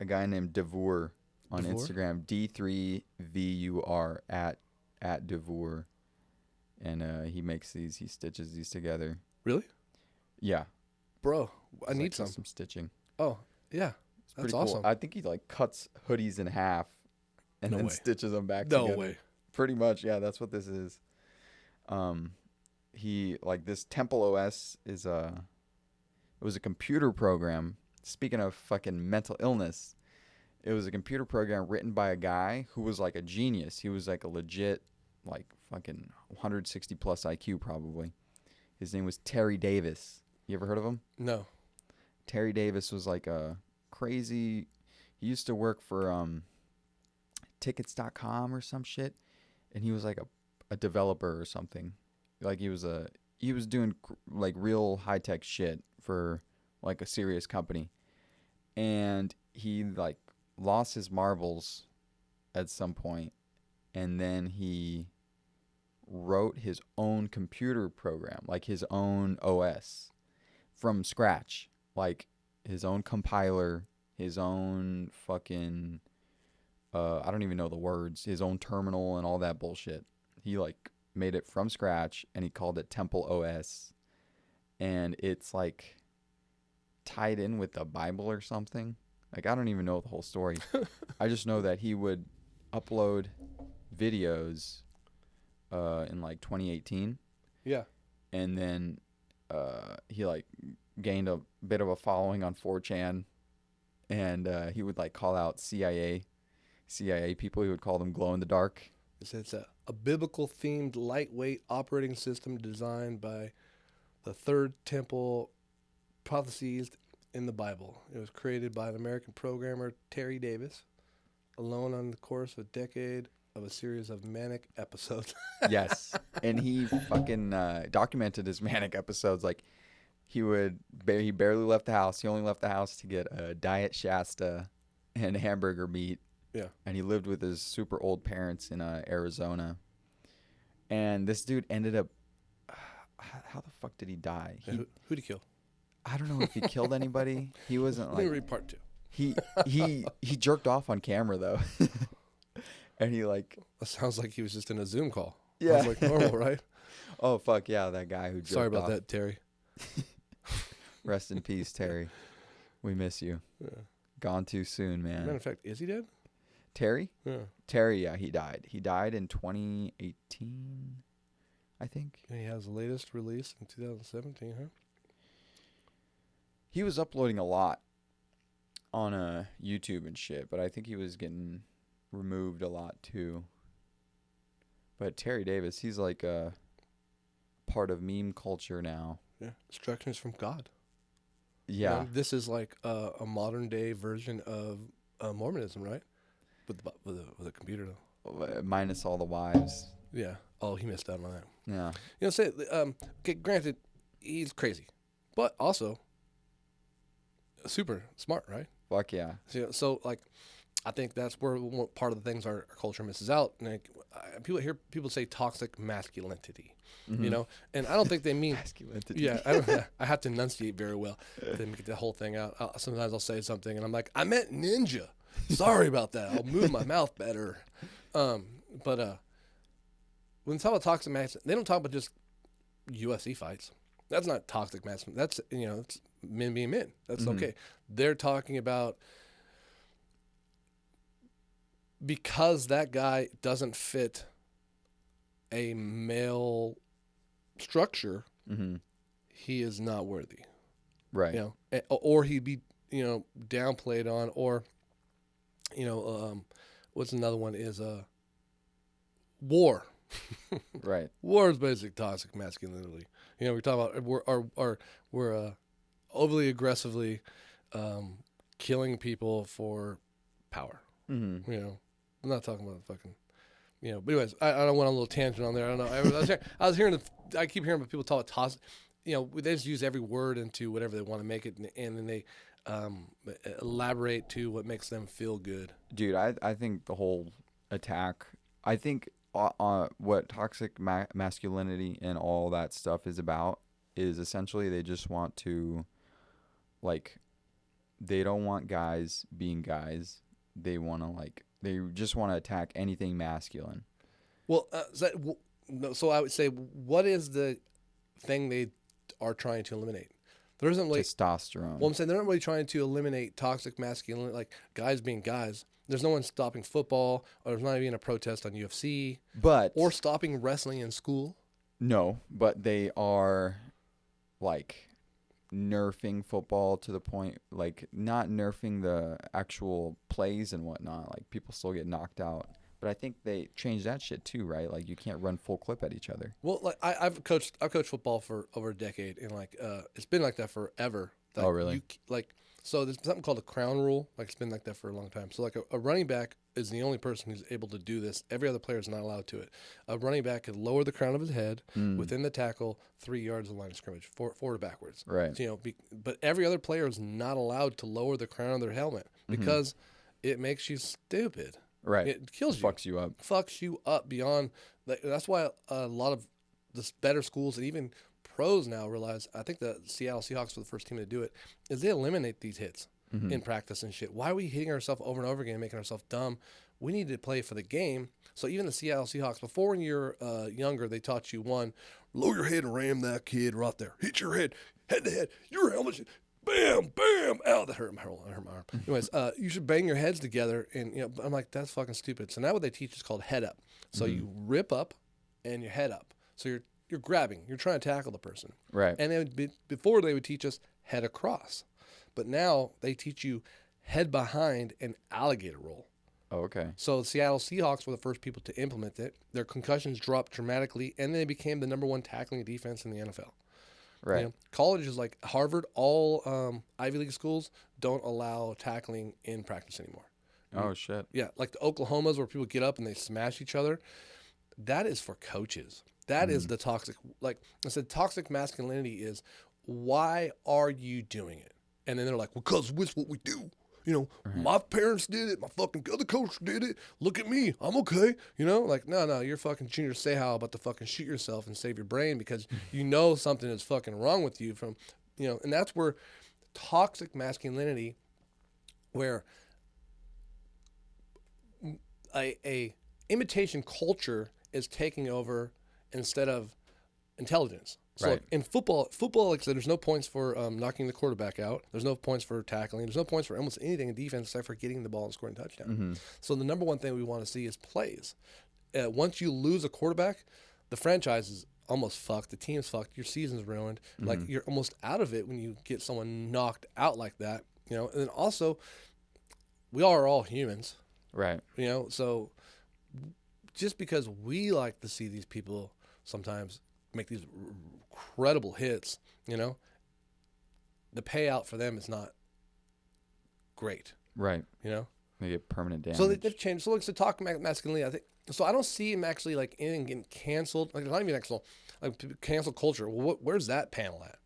guy named Devour on Instagram. D3VUR at Devour. And he makes these, he stitches these together. Really? Yeah. Bro, I need some stitching. Oh, yeah. That's pretty awesome. Cool. I think he like cuts hoodies in half and then stitches them back together. No way. Pretty much, yeah, that's what this is. He like this Temple OS is it was a computer program. Speaking of fucking mental illness, it was a computer program written by a guy who was like a genius. He was like a legit like fucking 160 plus IQ probably. His name was Terry Davis. You ever heard of him? No. Terry Davis was like a crazy. He used to work for tickets.com or some shit, and he was like a developer or something. Like he was doing like real high tech shit for like a serious company, and he like lost his marbles at some point, and then he wrote his own computer program, like his own OS from scratch, like his own compiler, his own fucking I don't even know the words, his own terminal and all that bullshit. He like made it from scratch and he called it Temple OS, and it's like tied in with the Bible or something. Like I don't even know the whole story. I just know that he would upload videos in like 2018. Yeah. And then he like gained a bit of a following on 4chan, and he would like call out CIA people. He would call them glow in the dark. It's a biblical themed lightweight operating system designed by the third temple prophecies in the Bible. It was created by an American programmer, Terry Davis, alone on the course of a decade of a series of manic episodes. Yes. And he fucking documented his manic episodes. Like he barely left the house. He only left the house to get a Diet Shasta and hamburger meat. Yeah. And he lived with his super old parents in Arizona. And this dude ended up, how the fuck did he die? Who'd he kill? I don't know if he killed anybody. He wasn't Let me like, read part 2. he jerked off on camera though. And he like, That sounds like he was just in a Zoom call. yeah, Sounds like normal, right? Oh fuck yeah, that guy who jerked Sorry about off. that, Terry. Rest in peace, Terry. We miss you. Yeah. Gone too soon, man. Matter of fact, is he dead? Terry? Yeah. Terry, yeah, he died. He died in 2018, I think. And he has the latest release in 2017, huh? He was uploading a lot on YouTube and shit, but I think he was getting removed a lot too. But Terry Davis, he's like a part of meme culture now. Yeah. Instructions from God. Yeah. You know, this is like a modern day version of Mormonism, right? With a computer, though. Minus all the wives. Yeah. Oh, he missed out on that. Yeah. You know, okay, granted, he's crazy, but also super smart, right? Fuck yeah. So like, I think that's where part of the things our culture misses out. And like, people say toxic masculinity, you know, and I don't think they mean masculinity. Yeah, I have to enunciate very well to get the whole thing out. Sometimes I'll say something and I'm like, I meant ninja. Sorry about that. I'll move my mouth better. But when they talk about toxic masculinity, they don't talk about just UFC fights. That's not toxic masculinity. That's, you know, it's men being men. That's okay. They're talking about because that guy doesn't fit a male structure, he is not worthy. Right. You know, or he'd be, you know, downplayed on, or, you know, what's another one is war. Right. War is basic toxic masculinity. You know, we're talking about we're overly aggressively killing people for power. You know, I'm not talking about fucking, you know. But anyways, I don't want a little tangent on there. I don't know. I keep hearing people talk about toxic. You know, they just use every word into whatever they want to make it, and then they elaborate to what makes them feel good. Dude, I think the whole attack, I think what toxic masculinity and all that stuff is about is essentially they just want to, like, they don't want guys being guys. They want to, like, they just want to attack anything masculine. Well, so I would say, what is the thing they are trying to eliminate? There isn't like testosterone. Well, I'm saying they're not really trying to eliminate toxic masculinity, like guys being guys. There's no one stopping football, or there's not even a protest on UFC, or stopping wrestling in school. No, but they are, like, nerfing football to the point, like, not nerfing the actual plays and whatnot. Like, people still get knocked out, but But I think they changed that shit too, right? Like you can't run full clip at each other. Well, like I've coached football for over a decade, and like it's been like that forever. Like, Oh, really? So there's something called a crown rule. Like it's been like that for a long time. So like a running back is the only person who's able to do this. Every other player is not allowed to it. A running back can lower the crown of his head within the tackle 3 yards of the line of scrimmage, forward or backwards. Right. So, but every other player is not allowed to lower the crown of their helmet because it makes you stupid. Right. It kills you. Fucks you up beyond. That's why a lot of the better schools and even pros now realize, I think the Seattle Seahawks were the first team to do it, is they eliminate these hits in practice and shit. Why are we hitting ourselves over and over again, making ourselves dumb? We need to play for the game. So even the Seattle Seahawks, before when you're younger, they taught you, one, lower your head and ram that kid right there. Hit your head to head. Your helmet, bam, bam. Ow, that hurt my arm. Anyways, you should bang your heads together. And I'm like, that's fucking stupid. So now what they teach is called head up. So you rip up and your head up. So you're grabbing. You're trying to tackle the person. Right. And before they would teach us head across. But now they teach you head behind and alligator roll. Oh, okay. So the Seattle Seahawks were the first people to implement it. Their concussions dropped dramatically, and they became the number one tackling defense in the NFL. Right. Colleges like Harvard, all Ivy League schools don't allow tackling in practice anymore. Oh, shit. Yeah, like the Oklahomas where people get up and they smash each other. That is for coaches. That is the toxic. Like I said, toxic masculinity is, why are you doing it? And then they're like, well, because it's what we do. My parents did it. My fucking other coach did it. Look at me. I'm okay. Like, no, you're fucking Junior Seau about to fucking shoot yourself and save your brain because something is fucking wrong with you and that's where toxic masculinity, where a imitation culture is taking over instead of intelligence. So right. In football, like I said, there's no points for knocking the quarterback out. There's no points for tackling. There's no points for almost anything in defense except for getting the ball and scoring a touchdown. So the number one thing we want to see is plays. Once you lose a quarterback, the franchise is almost fucked. The team's fucked. Your season's ruined. Like you're almost out of it when you get someone knocked out like that. And then also, we are all humans. Right. So just because we like to see these people sometimes make these incredible hits, the payout for them is not great. Right. They get permanent damage. So they've changed. So look, to talk masculinity, I think. So I don't see him actually like anything getting canceled. Like not even cancel culture. Well, where's that panel at?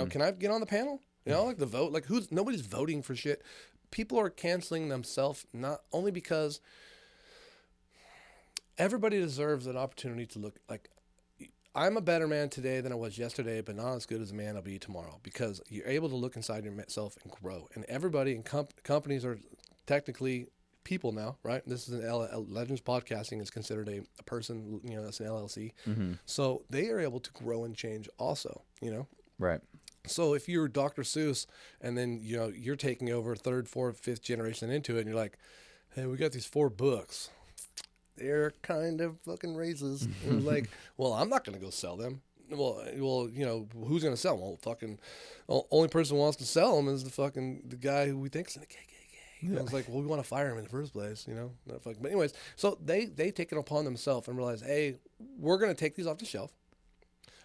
Can I get on the panel? Like the vote. Like nobody's voting for shit. People are canceling themselves not only because everybody deserves an opportunity to look like. I'm a better man today than I was yesterday, but not as good as a man I'll be tomorrow, because you're able to look inside yourself and grow. And everybody in companies are technically people now, right? This is Legends Podcasting is considered a person, that's an LLC. So they are able to grow and change also, Right. So if you're Dr. Seuss and then, you're taking over third, fourth, fifth generation into it, and you're like, hey, we got these 4 books. They're kind of fucking raises. And like, well, I'm not going to go sell them. Well, who's going to sell them? Well, fucking only person who wants to sell them is the guy who we think's in the KKK. It's like, well, we want to fire him in the first place, Not fucking. But anyways, so they take it upon themselves and realize, hey, we're going to take these off the shelf.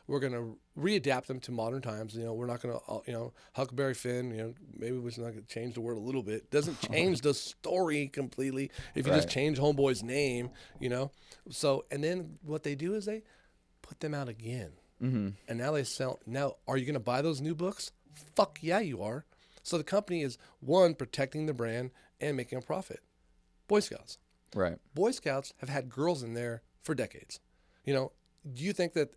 We're going to readapt them to modern times. We're not going to, Huckleberry Finn, maybe we're not going to change the word a little bit. Doesn't change the story completely if you just change Homeboy's name, So, and then what they do is they put them out again. And now they sell. Now, are you going to buy those new books? Fuck yeah, you are. So the company is, one, protecting the brand and making a profit. Boy Scouts. Right. Boy Scouts have had girls in there for decades. Do you think that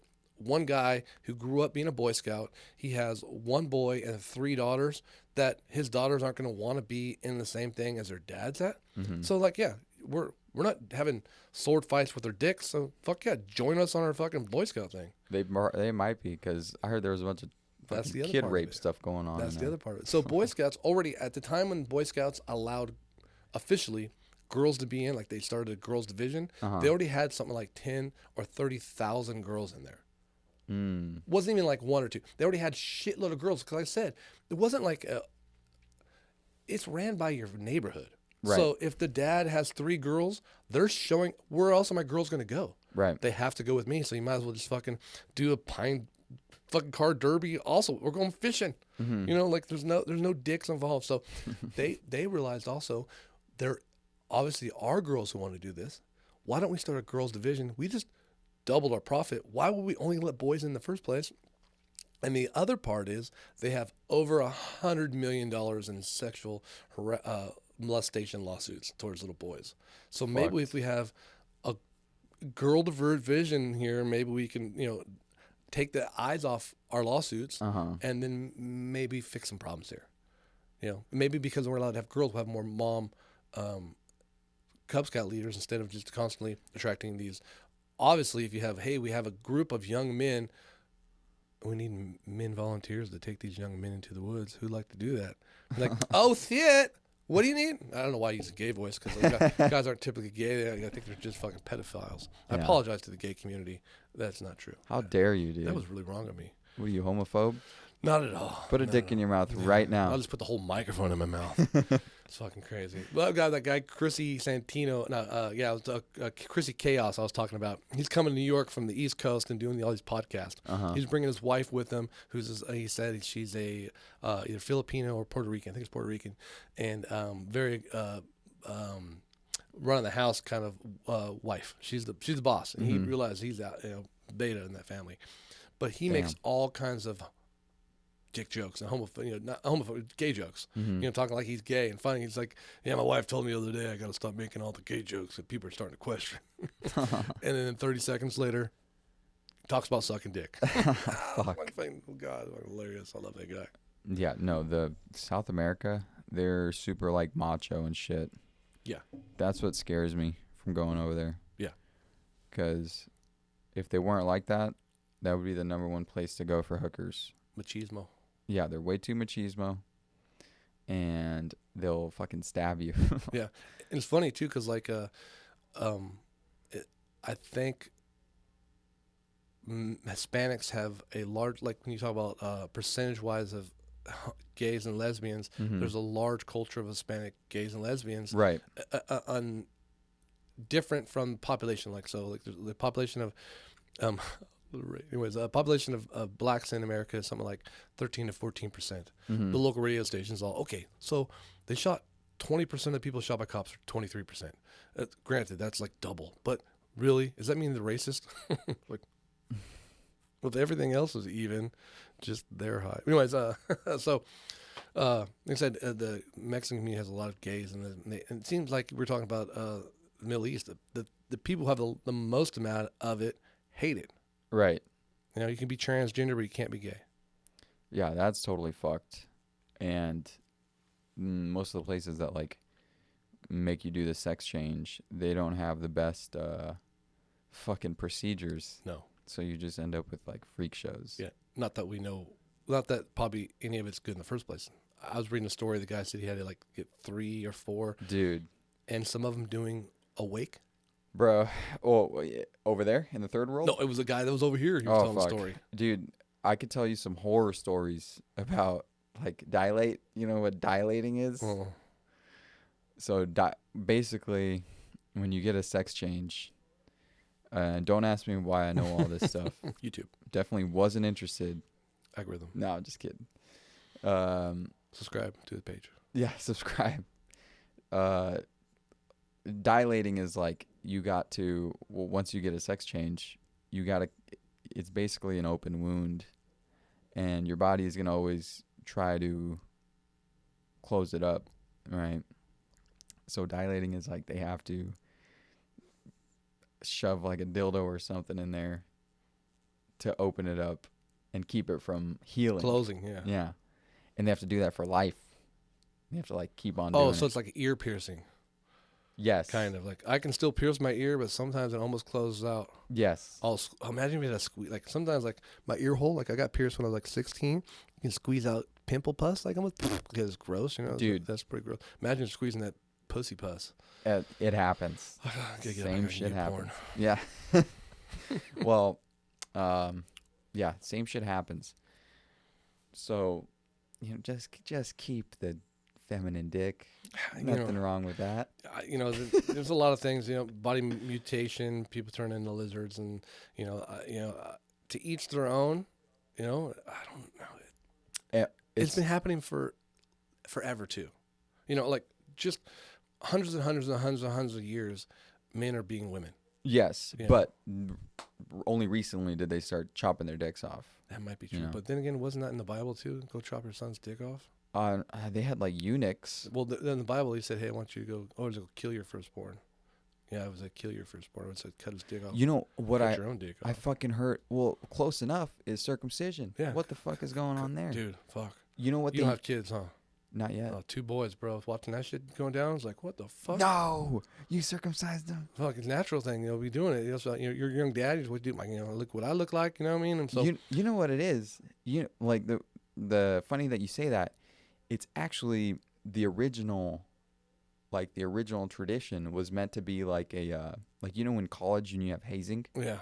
one guy who grew up being a Boy Scout, he has 1 boy and 3 daughters, that his daughters aren't going to want to be in the same thing as their dad's at? So like, yeah, we're not having sword fights with their dicks, so fuck yeah, join us on our fucking Boy Scout thing. They might be, because I heard there was a bunch of kid rape stuff going on. That's the other part of it. So Boy Scouts already, at the time when Boy Scouts allowed officially girls to be in, like they started a girls division, they already had something like 10 or 30,000 girls in there. Wasn't even like 1 or 2. They already had shitload of girls. Because like I said, it wasn't like it's ran by your neighborhood. Right. So if the dad has 3 girls, they're showing, where else are my girls going to go? Right. They have to go with me. So you might as well just fucking do a fucking car derby. Also, we're going fishing. Mm-hmm. You know, like there's no dicks involved. So they realized also there obviously are girls who want to do this. Why don't we start a girls division? We just doubled our profit. Why would we only let boys in the first place? And the other part is they have over $100 million in sexual molestation lawsuits towards little boys. So maybe if we have a girl division here, maybe we can, take the eyes off our lawsuits and then maybe fix some problems here. Maybe because we're allowed to have girls, we'll have more mom Cub Scout leaders instead of just constantly attracting these. Obviously, if you have, hey, we have a group of young men, we need men volunteers to take these young men into the woods. Who'd like to do that? Like, oh, shit. What do you need? I don't know why I use a gay voice because guys aren't typically gay. I think they're just fucking pedophiles. I apologize to the gay community. That's not true. How dare you, dude? That was really wrong of me. What are you, homophobe? Not at all. Put a dick in your mouth right now. I'll just put the whole microphone in my mouth. It's fucking crazy. Well, I've got that guy, Chrissy Santino. It was Chrissy Chaos I was talking about. He's coming to New York from the East Coast and doing all these podcasts. He's bringing his wife with him, he said she's a either Filipino or Puerto Rican. I think it's Puerto Rican. And very running the house kind of wife. She's the boss. And he realized he's out, beta in that family. But he makes all kinds of dick jokes and not homophobic, gay jokes. Talking like he's gay and funny. He's like, yeah, my wife told me the other day I got to stop making all the gay jokes that people are starting to question. And then 30 seconds later, talks about sucking dick. Fuck. God, hilarious. I love that guy. Yeah, no, the South America, they're super like macho and shit. Yeah. That's what scares me from going over there. Yeah. Because if they weren't like that, that would be the number one place to go for hookers. Machismo. Yeah, they're way too machismo, and they'll fucking stab you. Yeah, and it's funny too, because I think Hispanics have a large, like when you talk about percentage-wise of gays and lesbians, there's a large culture of Hispanic gays and lesbians, right? Different from population, like the population of anyways, the population of blacks in America is something like 13 to 14%. The local radio stations all, okay, so they shot 20% of people shot by cops, 23%. Granted, that's like double, but really, does that mean they're racist? Like, well, if everything else is even, just they're high. Anyways, so like I said, the Mexican community has a lot of gays, and it seems like we're talking about the Middle East. The people who have the most amount of it hate it. Right. You can be transgender, but you can't be gay. Yeah, that's totally fucked. And most of the places that like make you do the sex change, they don't have the best fucking procedures. No. So you just end up with like freak shows. Yeah. Not that we know. Not that probably any of it's good in the first place. I was reading a story. The guy said he had to like get 3 or 4. Dude. And some of them doing awake. Bro, over there in the third world? No, it was a guy that was over here. He was telling the story. Dude, I could tell you some horror stories about like dilate. You know what dilating is? Oh. So basically, when you get a sex change, don't ask me why I know all this stuff. YouTube. Definitely wasn't interested. Algorithm. No, I'm just kidding. Subscribe to the page. Yeah, subscribe. Dilating is like once you get a sex change, it's basically an open wound, and your body is going to always try to close it up, right? So dilating is like they have to shove like a dildo or something in there to open it up and keep it from healing. Closing, yeah. Yeah. And they have to do that for life. They have to like keep on doing it. Oh, so it's like ear piercing. Yes. Kind of. Like I can still pierce my ear, but sometimes it almost closes out. Yes. Imagine if you had a squeeze. Like sometimes like my ear hole, like I got pierced when I was like 16. You can squeeze out pimple pus. Like because it's gross, Dude. That's pretty gross. Imagine squeezing that pussy pus. It happens. Same shit happens. Yeah. Well, yeah, same shit happens. So, just keep the feminine dick. You Nothing know, wrong with that. there's a lot of things. Body mutation. People turn into lizards, and to each their own. I don't know. It's been happening for forever too. Like just hundreds and hundreds and hundreds and hundreds of years, men are being women. Yes, but only recently did they start chopping their dicks off. That might be true, but then again, wasn't that in the Bible too? Go chop your son's dick off. They had like eunuchs. Well, in the Bible, he said, "Hey, I want you to go. Oh, to go kill your firstborn." Yeah, it was like kill your firstborn. It was like cut his dick off. You know what cut your own dick off. I fucking heard. Well, close enough is circumcision. Yeah. What the fuck is going on there, dude? Fuck. You know what? You don't have kids, huh? Not yet. 2 boys, bro. Watching that shit going down, I was like, what the fuck? No, you circumcised them. Fuck, it's a natural thing. Be doing it. So, you're a young dad. You do, look what I look like. You know what I mean? And so, you know what it is. Like the funny that you say that. It's actually the original, like the original tradition was meant to be like a like in college when you have hazing. Yeah.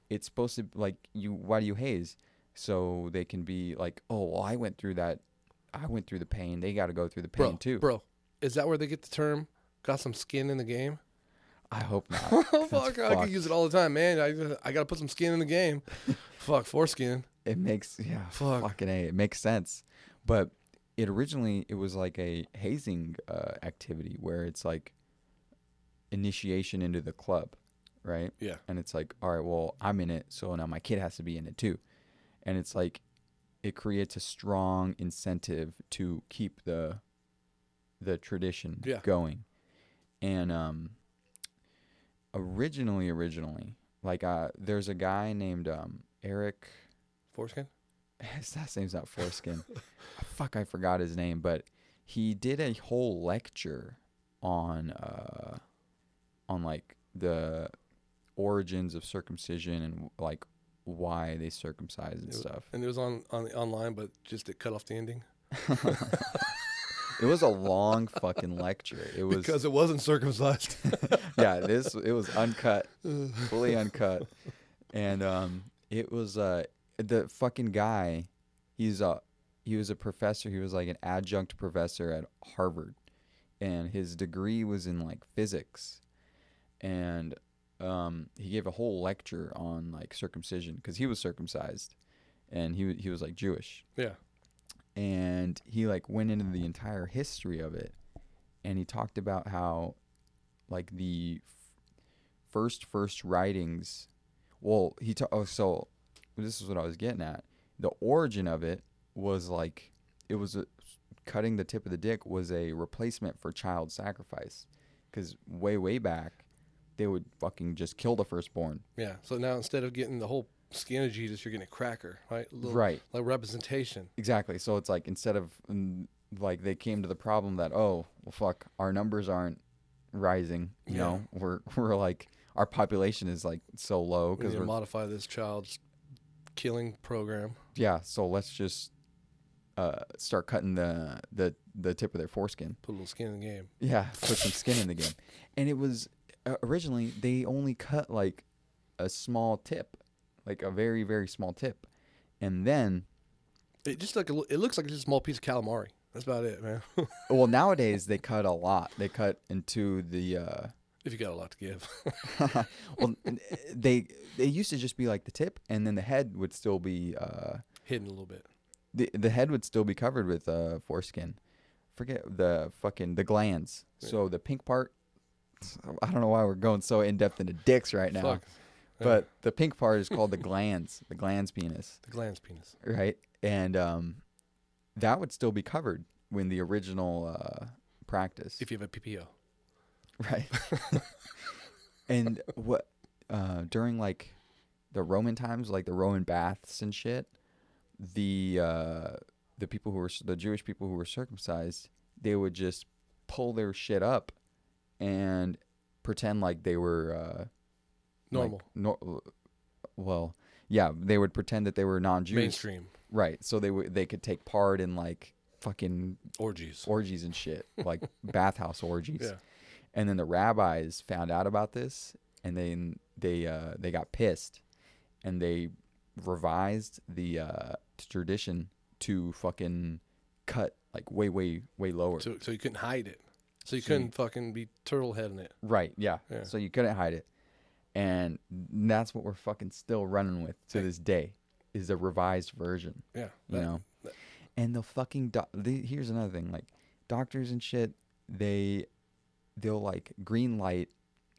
It's supposed to why do you haze? So they can be like, oh well, I went through that. I went through the pain. They got to go through the pain too. Bro, is that where they get the term, got some skin in the game? I hope not. Fuck, I could use it all the time, man. I got to put some skin in the game. Fuck, foreskin. It makes, fucking A. It makes sense. But it was like a hazing activity where it's like initiation into the club, right? Yeah. And it's like, all right, well, I'm in it, so now my kid has to be in it too. And it's like, it creates a strong incentive to keep the tradition going. And originally, like there's a guy named Eric. Foreskin? His last name's not Foreskin. Fuck, I forgot his name, but he did a whole lecture on like the origins of circumcision and like why they circumcise and stuff. And it was on online, but just it cut off the ending. It was a long fucking lecture. It was because it wasn't circumcised. Yeah, it was uncut, fully uncut, and it was the fucking guy. He was a professor. He was like an adjunct professor at Harvard, and his degree was in like physics, and he gave a whole lecture on like circumcision because he was circumcised, and he was like Jewish. Yeah. And he like went into the entire history of it, and he talked about how like the first writings. Well, so this is what I was getting at. The origin of it was like it was cutting the tip of the dick was a replacement for child sacrifice, because way back they would fucking just kill the firstborn. Yeah. So now instead of getting the whole skin of Jesus, you're getting a cracker, right? Right. Like representation. Exactly. So it's like instead of like they came to the problem that, oh, well, fuck, our numbers aren't rising. You know, we're like our population is like so low because we modify this child's killing program. Yeah. So let's just start cutting the tip of their foreskin. Put a little skin in the game. Yeah. Put some skin in the game. And it was originally they only cut like a small tip. Like a very, very small tip. And then it just like it looks like it's just a small piece of calamari. That's about it, man. Well, nowadays they cut a lot. They cut into the if you got a lot to give. Well, they used to just be like the tip, and then the head would still be hidden a little bit. The head would still be covered with foreskin. Forget the glands. Yeah. So the pink part, I don't know why we're going so in depth into dicks right now. Fuck. But the pink part is called the glands, the glans penis. The glans penis. Right? And that would still be covered when the original practice. If you have a PPO. Right. And what during like the Roman times, like the Roman baths and shit, the people who were the Jewish people who were circumcised, they would just pull their shit up and pretend like they were normal. Well, yeah, they would pretend that they were non-Jews. Mainstream. Right. So they could take part in like fucking orgies and shit, like bathhouse orgies. Yeah. And then the rabbis found out about this, and then they got pissed, and they revised the tradition to fucking cut like way, way, way lower. So you couldn't hide it. So you couldn't fucking be turtle heading it. Right. Yeah. Yeah. So you couldn't hide it. And that's what we're fucking still running with to this day, is a revised version. Yeah. You know? And the fucking, here's another thing, like doctors and shit, they'll like green light,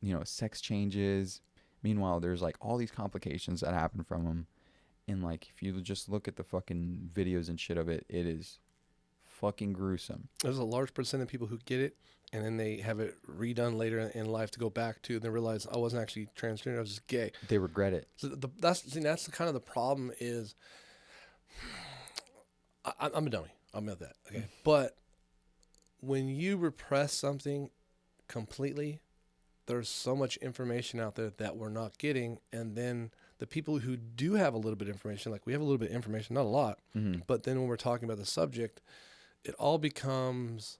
you know, sex changes. Meanwhile, there's like all these complications that happen from them. And like, if you just look at the fucking videos and shit of it, it is fucking gruesome. There's a large percent of people who get it, and then they have it redone later in life to go back to, and they realize I wasn't actually transgender, I was just gay. They regret it. So that's the kind of the problem is, I'm a dummy. I'll admit that. Okay. But when you repress something completely, there's so much information out there that we're not getting, and then the people who do have a little bit of information, like we have a little bit of information, not a lot, but then when we're talking about the subject, it all becomes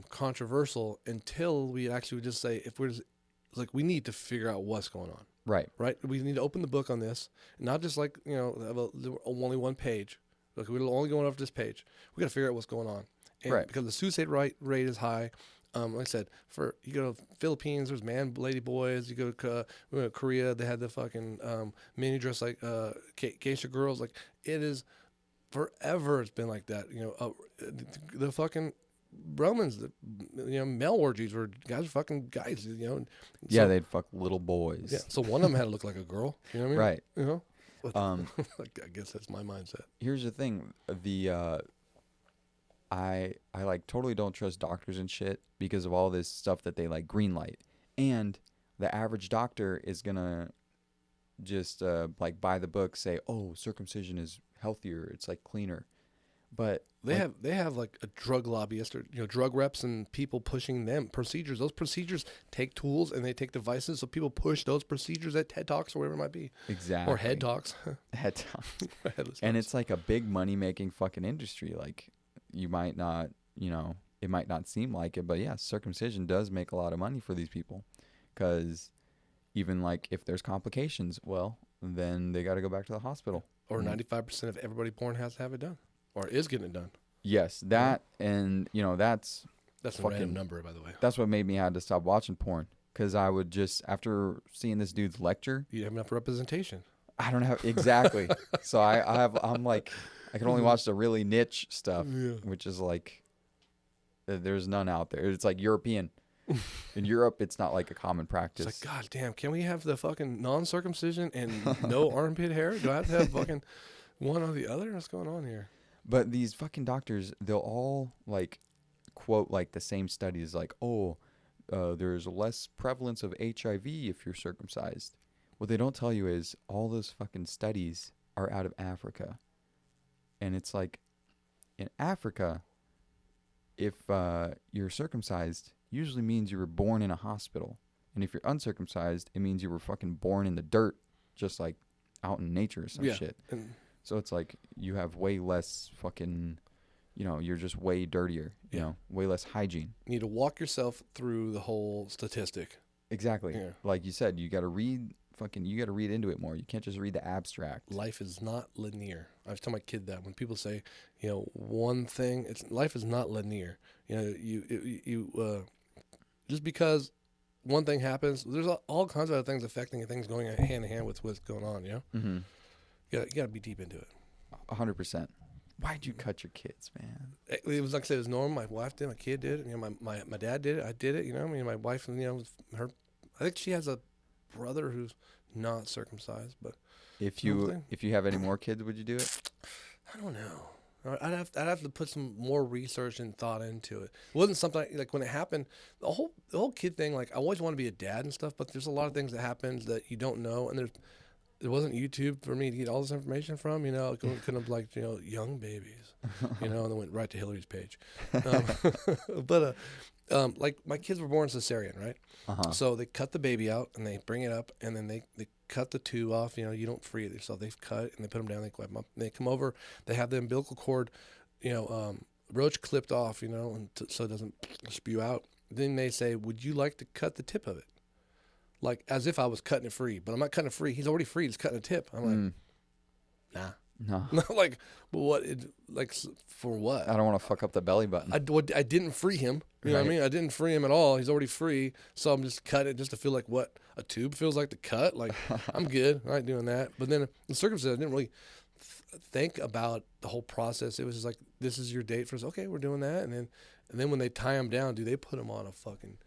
controversial until we actually would just say, if we're just, like, we need to figure out what's going on. Right. Right. We need to open the book on this, not just like, you know, only one page. Like, we're only going off this page. We got to figure out what's going on. And right. Because the suicide rate is high. Like I said, you go to Philippines, there's lady boys. You go to Korea, they had the fucking mini dress like geisha girls. Like, it is forever. It's been like that. You know, the fucking Romans, male orgies were guys are fucking guys. You know. Yeah, they'd fuck little boys. Yeah. So one of them had to look like a girl. You know what I mean? Right. You know. I guess that's my mindset. Here's the thing. I like totally don't trust doctors and shit because of all this stuff that they like green light. And the average doctor is gonna just like by the book say, oh, circumcision is healthier, it's like cleaner. But they have like a drug lobbyist or drug reps and people pushing them procedures. Those procedures take tools and they take devices, so people push those procedures at TED Talks or whatever it might be. Exactly. Or Head Talks. Head Talks. And it's like a big money making fucking industry. Like, you might not, it might not seem like it, but yeah, circumcision does make a lot of money for these people, because even like if there's complications, well, then they got to go back to the hospital. Or 95% of everybody born has to have it done, or is getting it done. Yes, that, and that's a fucking random number, by the way. That's what made me had to stop watching porn, because I would just, after seeing this dude's lecture, you have enough representation. I don't have exactly. So I'm like, I can only watch the really niche stuff, which is like, there's none out there. It's like European. In Europe, it's not like a common practice. It's like, God damn, can we have the fucking non-circumcision and no armpit hair? Do I have to have fucking one or the other? What's going on here? But these fucking doctors, they'll all like quote like the same studies, like, oh, there's less prevalence of HIV if you're circumcised. What they don't tell you is all those fucking studies are out of Africa. And it's like, in Africa, if you're circumcised, usually means you were born in a hospital. And if you're uncircumcised, it means you were fucking born in the dirt, just like out in nature or some shit. So it's like you have way less fucking, you're just way dirtier, you know, way less hygiene. You need to walk yourself through the whole statistic. Exactly. Yeah. Like you said, you got to read into it more. You can't just read the abstract. Life is not linear. I was telling my kid that when people say, one thing, life is not linear. You just because one thing happens, there's all kinds of other things affecting things going hand in hand with what's going on. Mm-hmm. You gotta be deep into it. 100%. Why'd you cut your kids, man? It was like I said, it was normal. My wife did, my kid did it. My dad did it. I did it. My wife, her. I think she has a brother who's not circumcised, but if you have any more kids, would you do it? I don't know. I'd have to put some more research and thought into it. It wasn't something like when it happened, the whole kid thing. Like, I always want to be a dad and stuff, but there's a lot of things that happens that you don't know, and there wasn't YouTube for me to get all this information from. It couldn't have like young babies, and then went right to Hillary's page. But like my kids were born cesarean, right? Uh-huh. So they cut the baby out and they bring it up, and then they cut the tube off. You don't free it, so they cut and they put them down. They wipe them up. They come over. They have the umbilical cord, roach clipped off, and so it doesn't spew out. Then they say, "Would you like to cut the tip of it?" Like, as if I was cutting it free, but I'm not cutting it free. He's already free. He's cutting a tip. I'm like, nah. No. Like, what? For what? I don't want to fuck up the belly button. I didn't free him. You know what I Right. mean? I didn't free him at all. He's already free. So I'm just cutting it just to feel like what a tube feels like to cut. Like, I'm good. I ain't doing that. But then the circumcision, I didn't really think about the whole process. It was just like, this is your date for us. Okay, we're doing that. And then when they tie him down, dude, they put him on a fucking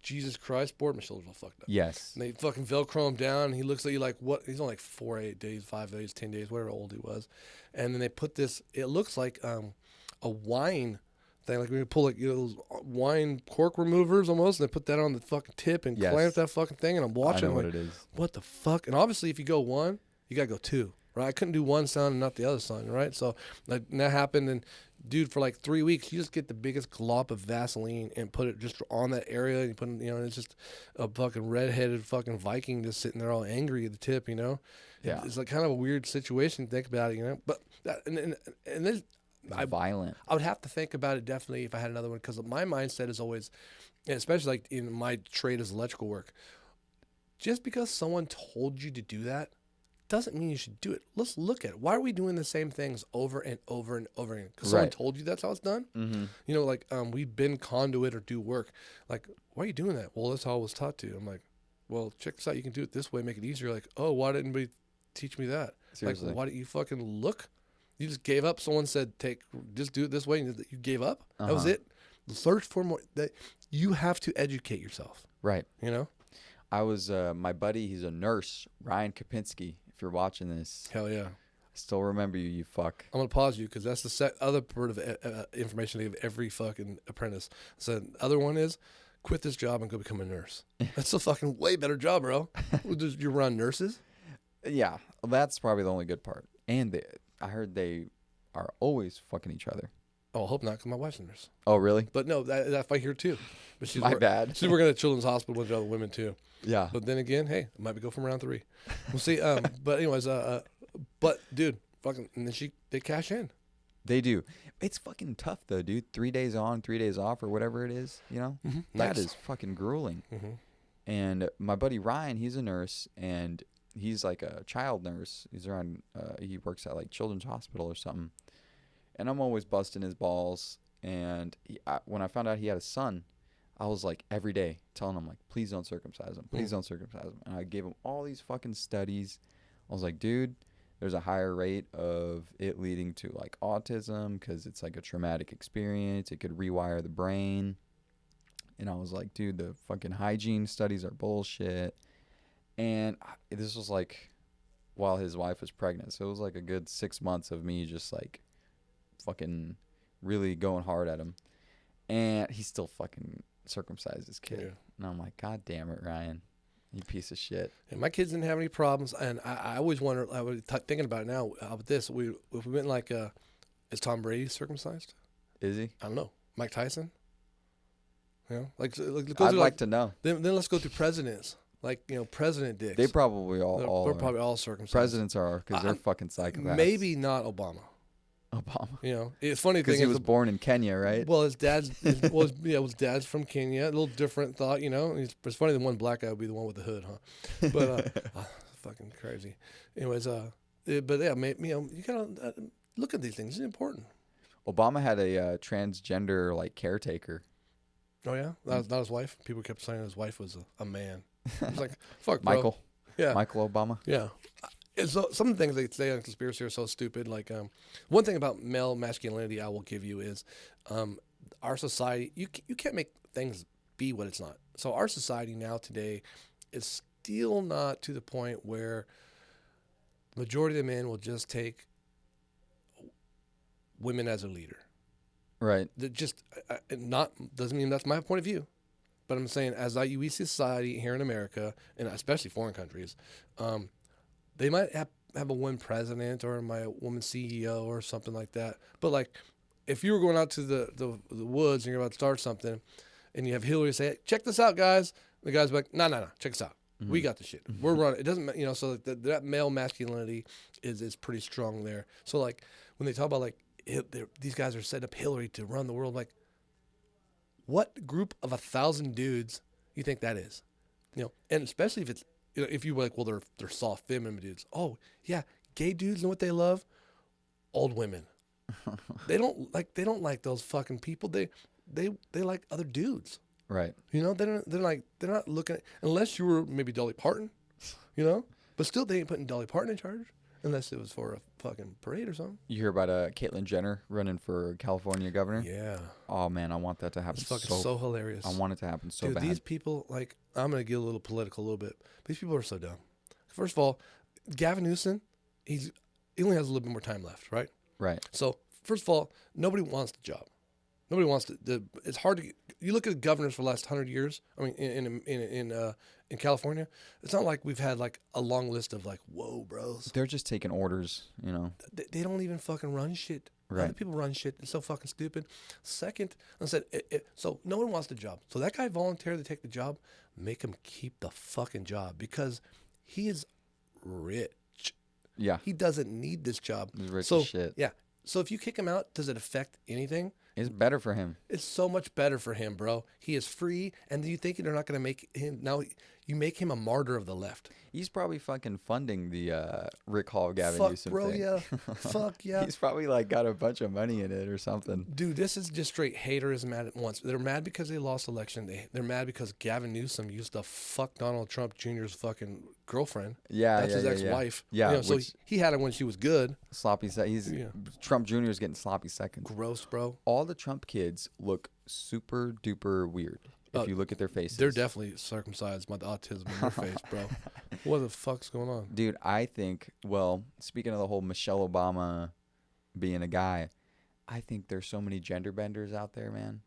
Jesus Christ board. My shoulders all fucked up. Yes. And they fucking Velcro him down. And he looks at you like, what? He's only like 4, 8 days, 5 days, 10 days, whatever old he was. And then they put this, it looks like a wine thing. Like when you pull like those wine cork removers almost. And they put that on the fucking tip and clamp that fucking thing. And I'm watching. I know like, what it is. what the fuck? And obviously if you go one, you got to go two. Right? I couldn't do one sound and not the other sound. Right? So like, that happened. And dude, for like 3 weeks, you just get the biggest glop of Vaseline and put it just on that area. And you put it, and it's just a fucking redheaded fucking Viking just sitting there all angry at the tip, Yeah. It's like kind of a weird situation to think about it, But that, and then Violent. I would have to think about it definitely if I had another one, because my mindset is always, especially like in my trade as electrical work, just because someone told you to do that doesn't mean you should do it. Let's look at it. Why are we doing the same things over and over and over again? Because someone told you that's how it's done? Mm-hmm. We've been conduit or do work. Like, why are you doing that? Well, that's how I was taught to. I'm like, well, check this out. You can do it this way, make it easier. Like, oh, why didn't anybody teach me that? Seriously. Like, why didn't you fucking look? You just gave up. Someone said, just do it this way. And you gave up. That was it. Search for more. That you have to educate yourself. Right. I was, my buddy, he's a nurse, Ryan Kapinski. If you're watching this, hell yeah. I still remember you, you fuck. I'm going to pause you because that's the other part of information they give every fucking apprentice. So the other one is quit this job and go become a nurse. That's a fucking way better job, bro. You run nurses? Yeah, that's probably the only good part. And I heard they are always fucking each other. Oh, I hope not, because my wife's a nurse. Oh, really? But no, that fight here too. But My bad. She's working at Children's Hospital with other women too. Yeah. But then again, hey, it might be go from round 3. We'll see. But anyways, but dude, fucking, and then they cash in. They do. It's fucking tough though, dude. 3 days on, 3 days off, or whatever it is. Mm-hmm. That is fucking grueling. Mm-hmm. And my buddy Ryan, he's a nurse, and he's like a child nurse. He's around. He works at like Children's Hospital or something. And I'm always busting his balls. And when I found out he had a son, I was like every day telling him like, please don't circumcise him. Please don't circumcise him. And I gave him all these fucking studies. I was like, dude, there's a higher rate of it leading to like autism because it's like a traumatic experience. It could rewire the brain. And I was like, dude, the fucking hygiene studies are bullshit. And this was like while his wife was pregnant. So it was like a good 6 months of me just like fucking really going hard at him. And he still fucking circumcised his kid. Yeah. And I'm like, God damn it, Ryan. You piece of shit. And my kids didn't have any problems. And I always wonder, I was thinking about it now, with this, if we went like, is Tom Brady circumcised? Is he? I don't know. Mike Tyson? I'd like to know. Then let's go through presidents. Like, president dicks. They probably They're probably all circumcised. Presidents are, because they're fucking psychopaths. Maybe not Obama. It's funny because thing he was born in Kenya, right? Well, his dad's his dad's from Kenya. A little different thought, It's funny the one black guy would be the one with the hood, huh? But fucking crazy. Anyways, but yeah, you gotta look at these things. It's important. Obama had a transgender like caretaker. Oh yeah, that was not his wife. People kept saying his wife was a man. I was like, fuck, bro. Michael. Yeah. Michael Obama. Yeah. And so some of the things they say on conspiracy are so stupid. Like one thing about male masculinity I will give you is our society, you can't make things be what it's not. So our society now today is still not to the point where the majority of the men will just take women as a leader. Right. That just doesn't mean that's my point of view. But I'm saying as we see society here in America, and especially foreign countries, they might have a woman president or my woman CEO or something like that. But like, if you were going out to the woods and you're about to start something, and you have Hillary say, "Check this out, guys," the guy's like, "No, check this out. Mm-hmm. We got the shit. We're running." It doesn't, so that male masculinity is pretty strong there. So like when they talk about like these guys are setting up Hillary to run the world, like what group of 1,000 dudes you think that is? And especially if it's. If you were like, well, they're soft, feminine dudes. Oh, yeah, gay dudes know what they love? old women. They don't like those fucking people. They like other dudes. Right. You know, they're not looking at, unless you were maybe Dolly Parton, you know, but still they ain't putting Dolly Parton in charge unless it was for a fucking parade or something. You hear about Caitlyn Jenner running for California governor? Yeah. Oh man, I want that to happen. It's fucking so hilarious. I want it to happen so Dude, bad. these people, like, I'm going to get a little political a little bit. But these people are so dumb. First of all, Gavin Newsom, he only has a little bit more time left, right? Right. So, first of all, nobody wants the job. Nobody wants to. It's hard to. You look at governors for the last 100 years. I mean, in California, it's not like we've had like a long list of like, whoa, bros. They're just taking orders, you know. They don't even fucking run shit. Right. Other people run shit. It's so fucking stupid. Second, I said, so no one wants the job. So that guy volunteered to take the job. Make him keep the fucking job because he is rich. Yeah. He doesn't need this job. He's rich so as shit. yeah. So if you kick him out, does it affect anything? It's better for him. It's so much better for him, bro. He is free, and do you think they're not going to make him now? You make him a martyr of the left. He's probably fucking funding the Rick Hall Gavin Fuck, Newsom bro, thing. yeah. Fuck, yeah. He's probably like got a bunch of money in it or something. Dude, this is just straight haterism at once. They're mad because they lost election. They're mad because Gavin Newsom used to fuck Donald Trump Jr.'s fucking girlfriend. Yeah, That's yeah, his yeah, ex-wife. Yeah, You know, so which- he had her when she was good. Sloppy. Trump Jr. is getting sloppy seconds. Gross, bro. All the Trump kids look super duper weird if you look at their faces. They're definitely circumcised by the autism in their face, bro. What the fuck's going on? Dude, I think, well, speaking of the whole Michelle Obama being a guy, I think there's so many gender benders out there, man.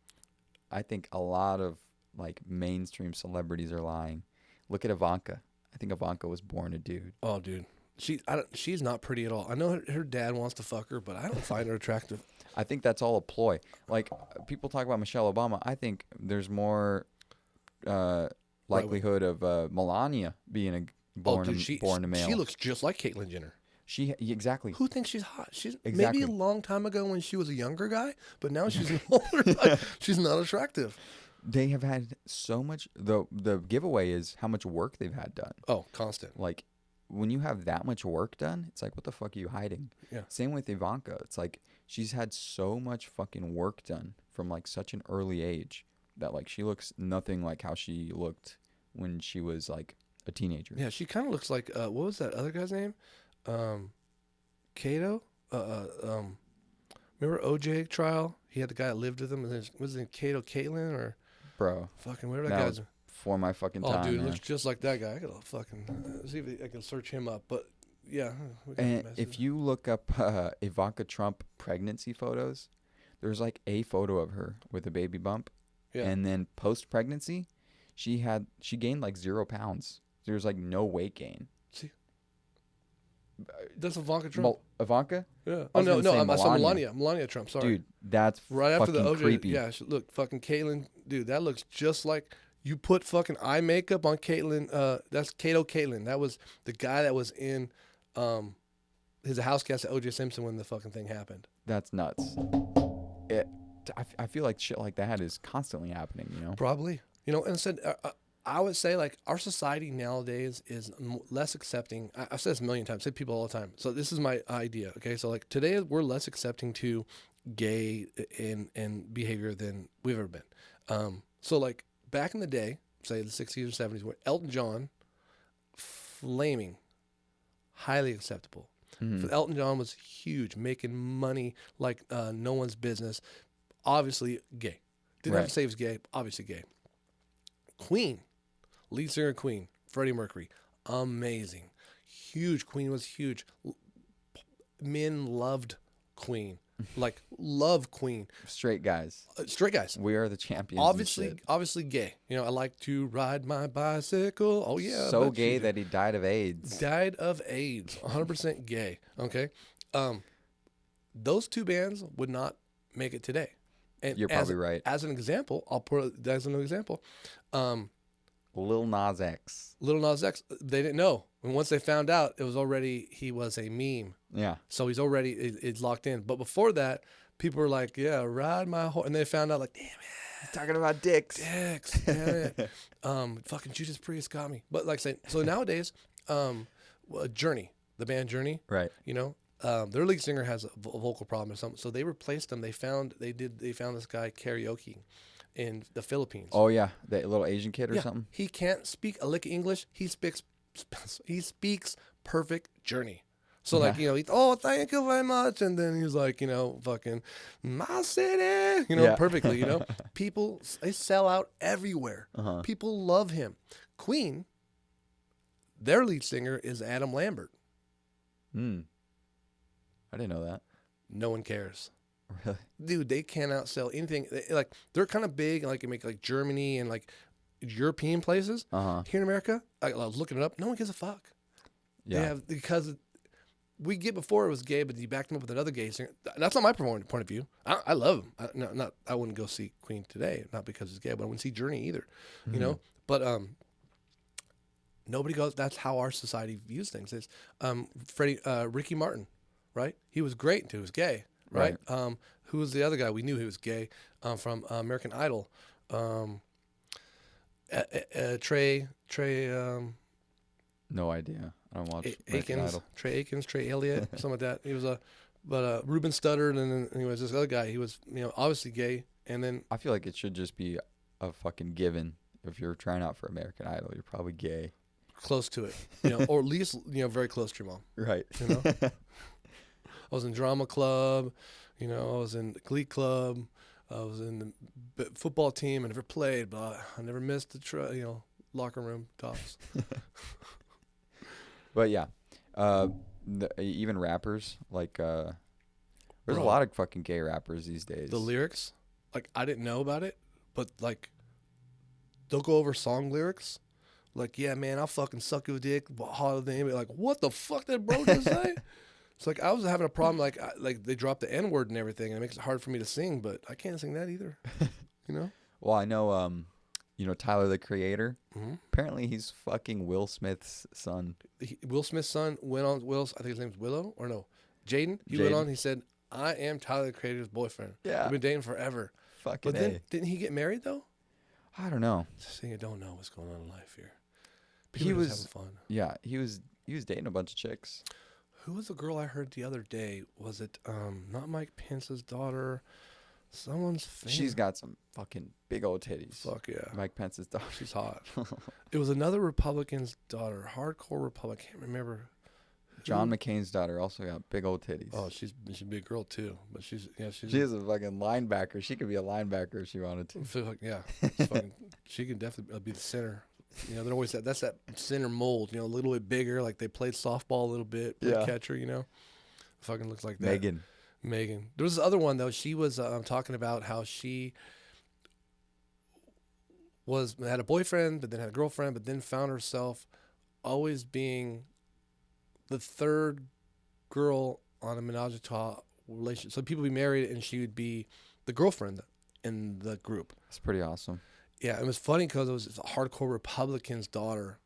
I think a lot of like mainstream celebrities are lying. Look at Ivanka. I think Ivanka was born a dude. Oh, dude. She's not pretty at all. I know her dad wants to fuck her, but I don't find her attractive. I think that's all a ploy. Like, people talk about Michelle Obama. I think there's more likelihood of Melania being born a male. She looks just like Caitlyn Jenner. Exactly. Who thinks she's hot? She's Exactly. maybe a long time ago when she was a younger guy, but now she's an older guy. She's not attractive. They have had so much. The giveaway is how much work they've had done. Oh, constant. Like, when you have that much work done, it's like, what the fuck are you hiding? Yeah. Same with Ivanka. It's like she's had so much fucking work done from like such an early age that like she looks nothing like how she looked when she was like a teenager. Yeah, she kind of looks like what was that other guy's name? Cato. Remember OJ trial? He had the guy that lived with him, and then was it Cato Caitlin or Bro, fucking whatever that that guy's. was before my fucking Oh, time. dude, it man. looks just like that guy. I gotta fucking see if I can search him up. But yeah, we got And messages. if you look up Ivanka Trump pregnancy photos, there's like a photo of her with a baby bump, yeah. and then post pregnancy, she gained like 0 pounds. There's like no weight gain. That's Ivanka Trump. Ivanka, Yeah. I Oh was no, gonna say I saw Melania. Melania Trump. Sorry. dude, that's Right after fucking the OJ. creepy. Yeah. Look, fucking Caitlyn. Dude, that looks just like you put fucking eye makeup on Caitlyn. That's Cato Caitlyn. That was the guy that was in, his house guest at OJ Simpson when the fucking thing happened. That's nuts. I feel like shit like that is constantly happening. You know. Probably. You know, and said I would say like our society nowadays is less accepting. I've said this a million times. I say people all the time. So this is my idea. Okay, so like today we're less accepting to gay and behavior than we've ever been. So like back in the day, say the 60s or 70s, where Elton John, flaming, highly acceptable. Mhm. Elton John was huge, making money like no one's business. Obviously gay. Didn't have Right. to say he was gay. Obviously gay. Queen, lead singer of Queen, Freddie Mercury, amazing, huge. Queen was huge. Men loved Queen, like love Queen. Straight guys, Straight guys, we are the champions. and shit. obviously gay. You know, I like to ride my bicycle. Oh yeah, So I bet gay you do. that he died of AIDS. Died of AIDS. 100% gay. Okay, those two bands would not make it today. And You're probably right. As an example, I'll put it as an example. Lil Nas X. Little Nas X, they didn't know. And once they found out, it was already, he was a meme. Yeah. So he's already, it's locked in. But before that, people were like, yeah, ride my horse. And they found out like, damn it. Talking about dicks. Dicks, damn it. Fucking Judas Priest got me. But like I said, so nowadays, Journey, the band Journey, Right. you know, their lead singer has a vocal problem or something, so they replaced him. They found this guy karaoke in the Philippines. Oh yeah, that little Asian kid or Yeah, something. he can't speak a lick of English. He speaks perfect Journey. So like, Yeah. oh, thank you very much, and then he's like, fucking my city, perfectly. People, they sell out everywhere. Uh-huh. People love him. Queen, their lead singer is Adam Lambert. I didn't know that. No one cares. Really? Dude, they can't outsell anything. They're kind of big, like, in make like Germany and like European places. Here in America, I was looking it up. No one gives a fuck. Yeah. They have, because we get before it was gay, but you backed him up with another gay singer. That's not my point of view. I love him. I wouldn't go see Queen today, not because he's gay, but I wouldn't see Journey either. But nobody goes. That's how our society views things. Is Ricky Martin, right? He was great until he was gay, right? Who was the other guy? We knew he was gay from American Idol. Trey. No idea. I don't watch American Akins, Idol. Trey Akins, Trey Elliott, something like that. He was Reuben stuttered, and then he was this other guy. He was, obviously gay, and then I feel like it should just be a fucking given. If you're trying out for American Idol, you're probably gay. close to it, or at least very close to your mom. Right. I was in drama club, I was in the Glee club, I was in the football team. I never played, but I never missed the locker room talks. But yeah, even rappers like there's Bro. a lot of fucking gay rappers these days. The lyrics, like, I didn't know about it, but like they'll go over song lyrics. Like, yeah, man, I'll fucking suck your dick harder than anybody. Like, what the fuck did bro just say? It's like, I was having a problem. Like they dropped the N word and everything, and it makes it hard for me to sing. But I can't sing that either. Well, I know, Tyler the Creator. Mm-hmm. Apparently, he's fucking Will Smith's son. Will Smith's son went on. I think his name's Willow or no, Jaden. He went on. He said, "I am Tyler the Creator's boyfriend. Yeah, we've been dating forever." Fucking. But then didn't he get married though? I don't know. I don't know what's going on in life here. He People was just having fun. Yeah, he was dating a bunch of chicks. Who was the girl I heard the other day? Was it not Mike Pence's daughter? Someone's famous. She's got some fucking big old titties. Fuck yeah. Mike Pence's daughter. She's hot. It was another Republican's daughter, hardcore Republican. I can't remember. John McCain's daughter also got big old titties. Oh, she's a big girl too, but she's She is a fucking linebacker. She could be a linebacker if she wanted to. Yeah, she can definitely be the center. They're always that's that center mold. A little bit bigger, like they played softball a little bit. Yeah. Catcher. Fucking looks like that. Megan. There was this other one though. She was talking about how she had a boyfriend, but then had a girlfriend, but then found herself always being the third girl on a menage a trois relationship. So people would be married, and she would be the girlfriend in the group. That's pretty awesome. Yeah, it was funny because it was a hardcore Republican's daughter.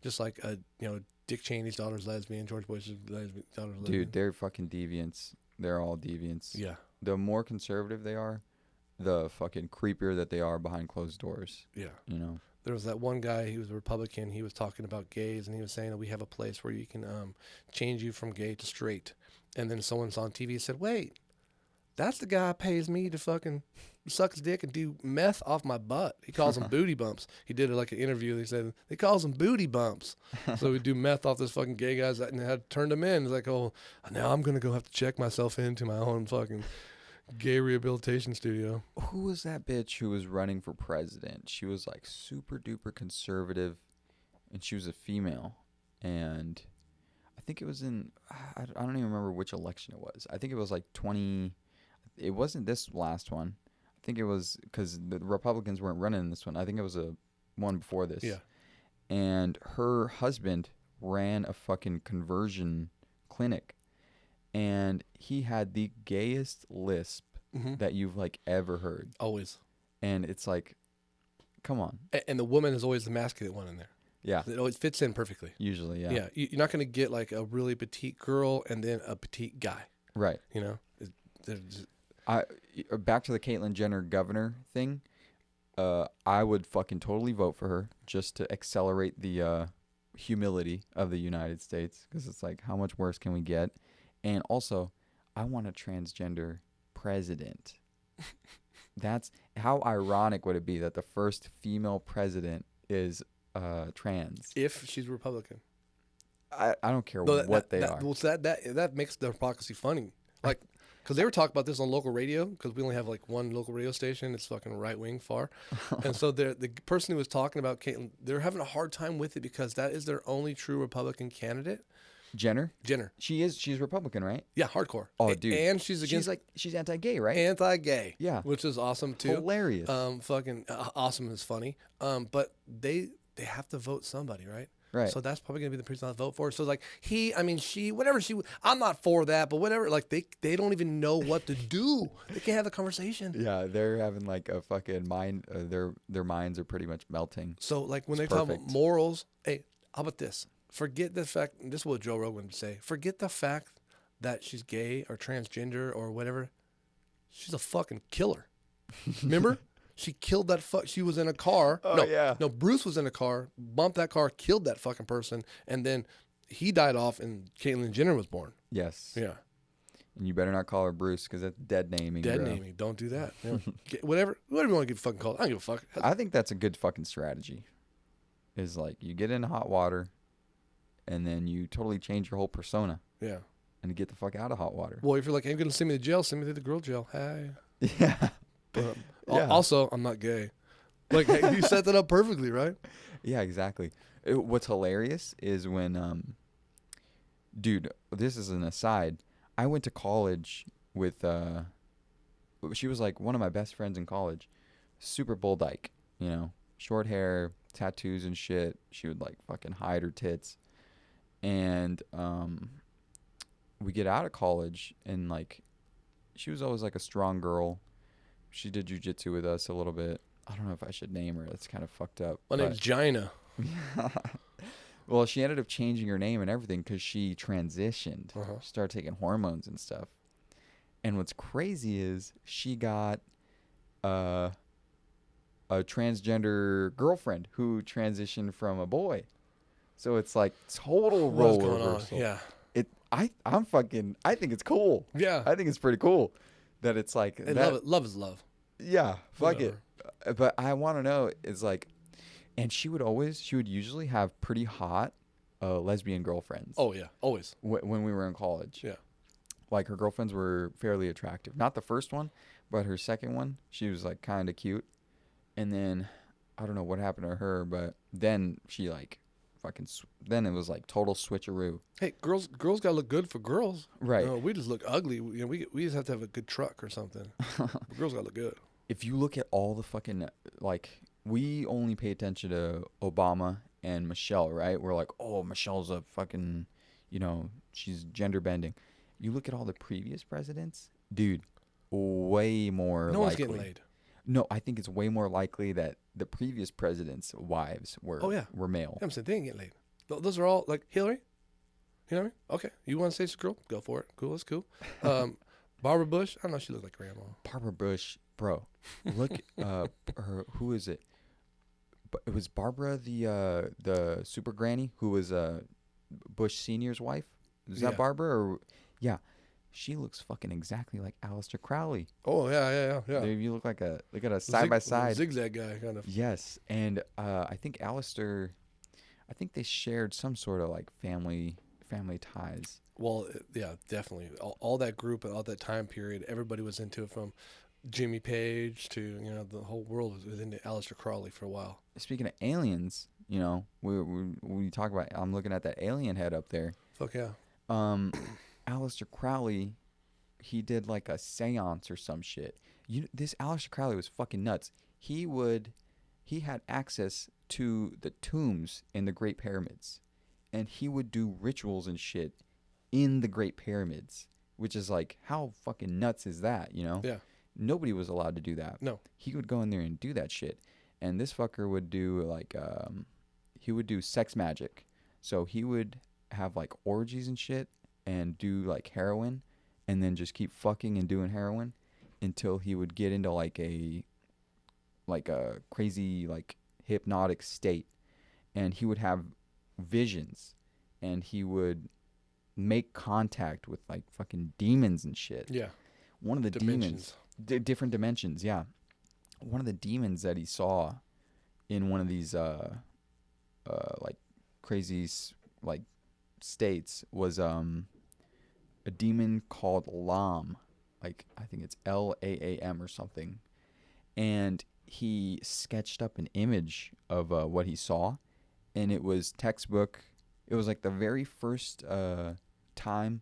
Just like Dick Cheney's daughter's lesbian, George Bush's daughter's lesbian. Dude, they're fucking deviants. They're all deviants. Yeah. The more conservative they are, the fucking creepier that they are behind closed doors. Yeah. There was that one guy, he was a Republican, he was talking about gays, and he was saying that we have a place where you can change you from gay to straight. And then someone's on TV said, wait, that's the guy who pays me to fucking suck his dick and do meth off my butt. He calls them booty bumps. He did like an interview. They said, they calls them booty bumps. So we do meth off this fucking gay guys and had turned him in. It's like, oh, now I'm going to go have to check myself into my own fucking gay rehabilitation studio. Who was that bitch who was running for president? She was like super duper conservative, and she was a female. And I think it was I don't even remember which election it was. I think it was like it wasn't this last one. I think it was because the Republicans weren't running in this one. I think it was a one before this. Yeah. And her husband ran a fucking conversion clinic. And he had the gayest lisp that you've like ever heard. Always. And it's like, come on. And the woman is always the masculine one in there. Yeah. It always fits in perfectly. Usually, yeah. Yeah. You're not going to get like a really petite girl and then a petite guy. Right. Back to the Caitlyn Jenner governor thing. I would fucking totally vote for her just to accelerate the humility of the United States, because it's like, how much worse can we get? And also, I want a transgender president. That's how ironic would it be that the first female president is trans? If she's Republican. I don't care No, what they are. Well, so that makes the hypocrisy funny. Like, because they were talking about this on local radio, because we only have like one local radio station. It's fucking right wing far. And so the person who was talking about Caitlyn, they're having a hard time with it because that is their only true Republican candidate. Jenner? She's Republican, right? Yeah, hardcore. Oh, dude. And she's against. She's anti-gay, right? Anti-gay. Yeah. Which is awesome too. Hilarious. Fucking awesome is funny. But they have to vote somebody, right? Right. So that's probably gonna be the person I vote for. So like she, whatever she, I'm not for that, but whatever. Like they don't even know what to do. They can't have the conversation. Yeah, they're having like a fucking mind. Their minds are pretty much melting. So like when It's they talk perfect. about morals, hey, how about this? Forget the fact. This is what Joe Rogan would say. Forget the fact that she's gay or transgender or whatever. She's a fucking killer. Remember? She killed that She was in a car. Oh, yeah. No, Bruce was in a car, bumped that car, killed that fucking person, and then he died off and Caitlyn Jenner was born. Yes. Yeah. And you better not call her Bruce because that's dead naming. Dead bro. naming. Don't do that. Yeah. Whatever you want to get fucking called. I don't give a fuck. I think that's a good fucking strategy. Is like you get into hot water, and then you totally change your whole persona. Yeah. And get the fuck out of hot water. Well, if you're like, hey, you're going to send me to jail, send me to the girl jail. Hey. Yeah. But Yeah. also, I'm not gay. Like, hey, you set that up perfectly, right? Yeah, exactly. What's hilarious is when, dude, this is an aside. I went to college with, she was like one of my best friends in college. Super bull dyke, you know, short hair, tattoos and shit. She would like fucking hide her tits. And, we get out of college and like, she was always like a strong girl. She did jujitsu with us a little bit. I don't know if I should name her. That's kind of fucked up. My name's Gina. Well, she ended up changing her name and everything because she transitioned. She started taking hormones and stuff. And what's crazy is she got a transgender girlfriend who transitioned from a boy. So it's like total role What's going on? reversal. Yeah. I think it's cool. Yeah. I think it's pretty cool that it's like And that. love is love. Yeah, fuck Whatever. it. But I want to know is like, and she would usually have pretty hot lesbian girlfriends. Oh, yeah. Always. When we were in college. Yeah. Like her girlfriends were fairly attractive. Not the first one, but her second one, she was like kind of cute. And then I don't know what happened to her, but then she like fucking then it was like total switcheroo. Hey, girls gotta look good for girls. Right. We just look ugly. You know, we just have to have a good truck or something. But girls gotta look good. If you look at all the fucking like, we only pay attention to Obama and Michelle, right? We're like, oh, Michelle's a fucking, you know, she's gender bending. You look at all the previous presidents, dude, way more. No one's likely. getting laid. No, I think it's way more likely that the previous presidents' wives were male. I'm saying they ain't getting laid. Those are all like Hillary. You know what I mean? Okay, you want to say it's a girl? Go for it. Cool, that's cool. Barbara Bush. I don't know. She looked like grandma. Barbara Bush, bro. Look, her. Who is it? It was Barbara, the super granny who was Bush Senior's wife. Is that Barbara or yeah? She looks fucking exactly like Aleister Crowley. Oh yeah. Dude, you look at a side by side zigzag guy kind of. Yes, and I think Aleister, I think they shared some sort of like family ties. Well, yeah, definitely. All that group and all that time period, everybody was into it from Jimmy Page to, you know, the whole world was into Aleister Crowley for a while. Speaking of aliens, you know, we talk about. I'm looking at that alien head up there. Fuck yeah. Aleister Crowley, he did like a seance or some shit. This Aleister Crowley was fucking nuts. He had access to the tombs in the Great Pyramids, and he would do rituals and shit in the Great Pyramids, which is like, how fucking nuts is that, you know? Yeah. Nobody was allowed to do that. No. He would go in there and do that shit. And this fucker would do like, he would do sex magic. So he would have like orgies and shit and do like heroin and then just keep fucking and doing heroin until he would get into like a crazy like hypnotic state. And he would have visions and he would make contact with like fucking demons and shit. Yeah. One of the Dimensions. different dimensions, yeah. One of the demons that he saw in one of these like crazy like states was a demon called Lam, like I think it's Laam or something, and he sketched up an image of what he saw, and it was textbook. It was like the very first time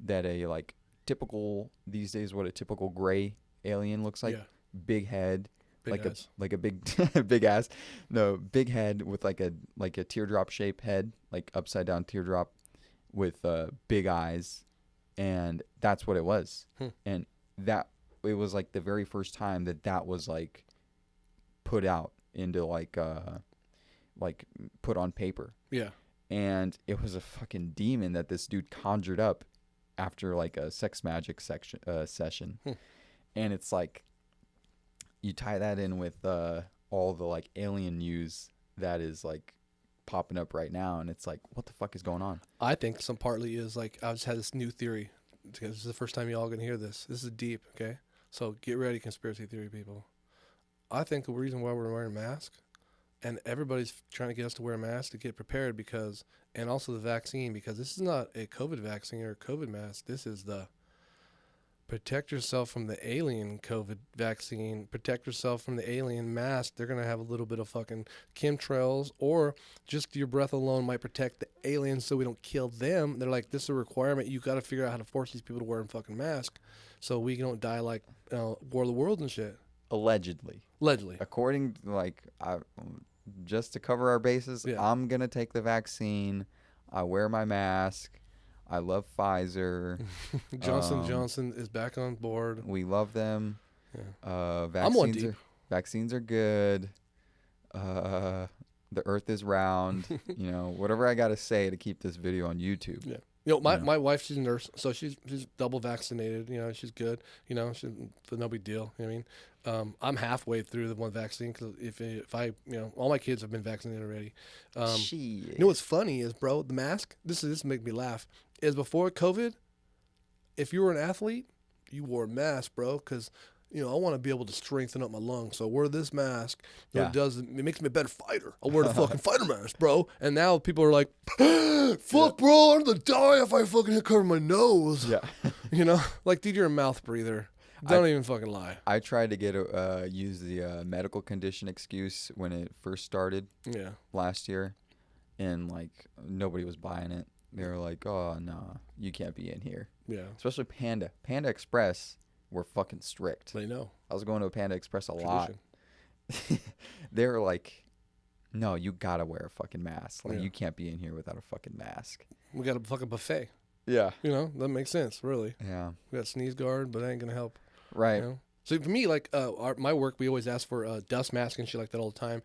that a like typical these days what a typical gray alien looks like. Yeah. Big head, Big ass. like a big big ass. No, big head with like a teardrop shaped head, like upside down teardrop with big eyes, and that's what it was. And that it was like the very first time that was like put out into like put on paper. Yeah. And it was a fucking demon that this dude conjured up after like a sex magic session. And it's like you tie that in with all the like alien news that is like popping up right now, and it's like, what the fuck is going on? I think some partly is like I just had this new theory because this is the first time y'all gonna hear this. This is deep, okay? So get ready, conspiracy theory people. I think the reason why we're wearing masks and everybody's trying to get us to wear a mask to get prepared because, and also the vaccine, because this is not a COVID vaccine or a COVID mask. This is the protect yourself from the alien COVID vaccine, protect yourself from the alien mask. They're going to have a little bit of fucking chemtrails, or just your breath alone might protect the aliens so we don't kill them. They're like, this is a requirement. You got to figure out how to force these people to wear a fucking mask so we don't die like War of the Worlds and shit. Allegedly. According to like, just to cover our bases, Yeah. I'm going to take the vaccine. I wear my mask. I love Pfizer. Johnson is back on board. We love them. Yeah. Vaccines are good. The earth is round. You know, whatever I got to say to keep this video on YouTube. Yeah. You know, my wife, she's a nurse, so she's double vaccinated. You know, she's good. You know, no big deal. You know what I mean? I'm halfway through the one vaccine because if I, you know, all my kids have been vaccinated already. You know what's funny is, bro, the mask. This make me laugh. Is before COVID, if you were an athlete, you wore a mask, bro, because you know I want to be able to strengthen up my lungs. So I wear this mask. You know, it makes me a better fighter. I wear the fucking fighter mask, bro. And now people are like, fuck, bro, I'm gonna die if I fucking cover my nose. Yeah. You know, like, dude, you're a mouth breather. Don't even fucking lie. I tried to get use the medical condition excuse when it first started. Yeah. Last year, and like nobody was buying it. They were like, "Oh no, you can't be in here." Yeah. Especially Panda Express were fucking strict. They know. I was going to Panda Express a lot. They were like, "No, you gotta wear a fucking mask. Like you can't be in here without a fucking mask." We got a fucking buffet. Yeah. You know, that makes sense, really. Yeah. We got sneeze guard, but that ain't gonna help. Right. You know? So for me, like my work, we always ask for dust mask and shit like that all the time,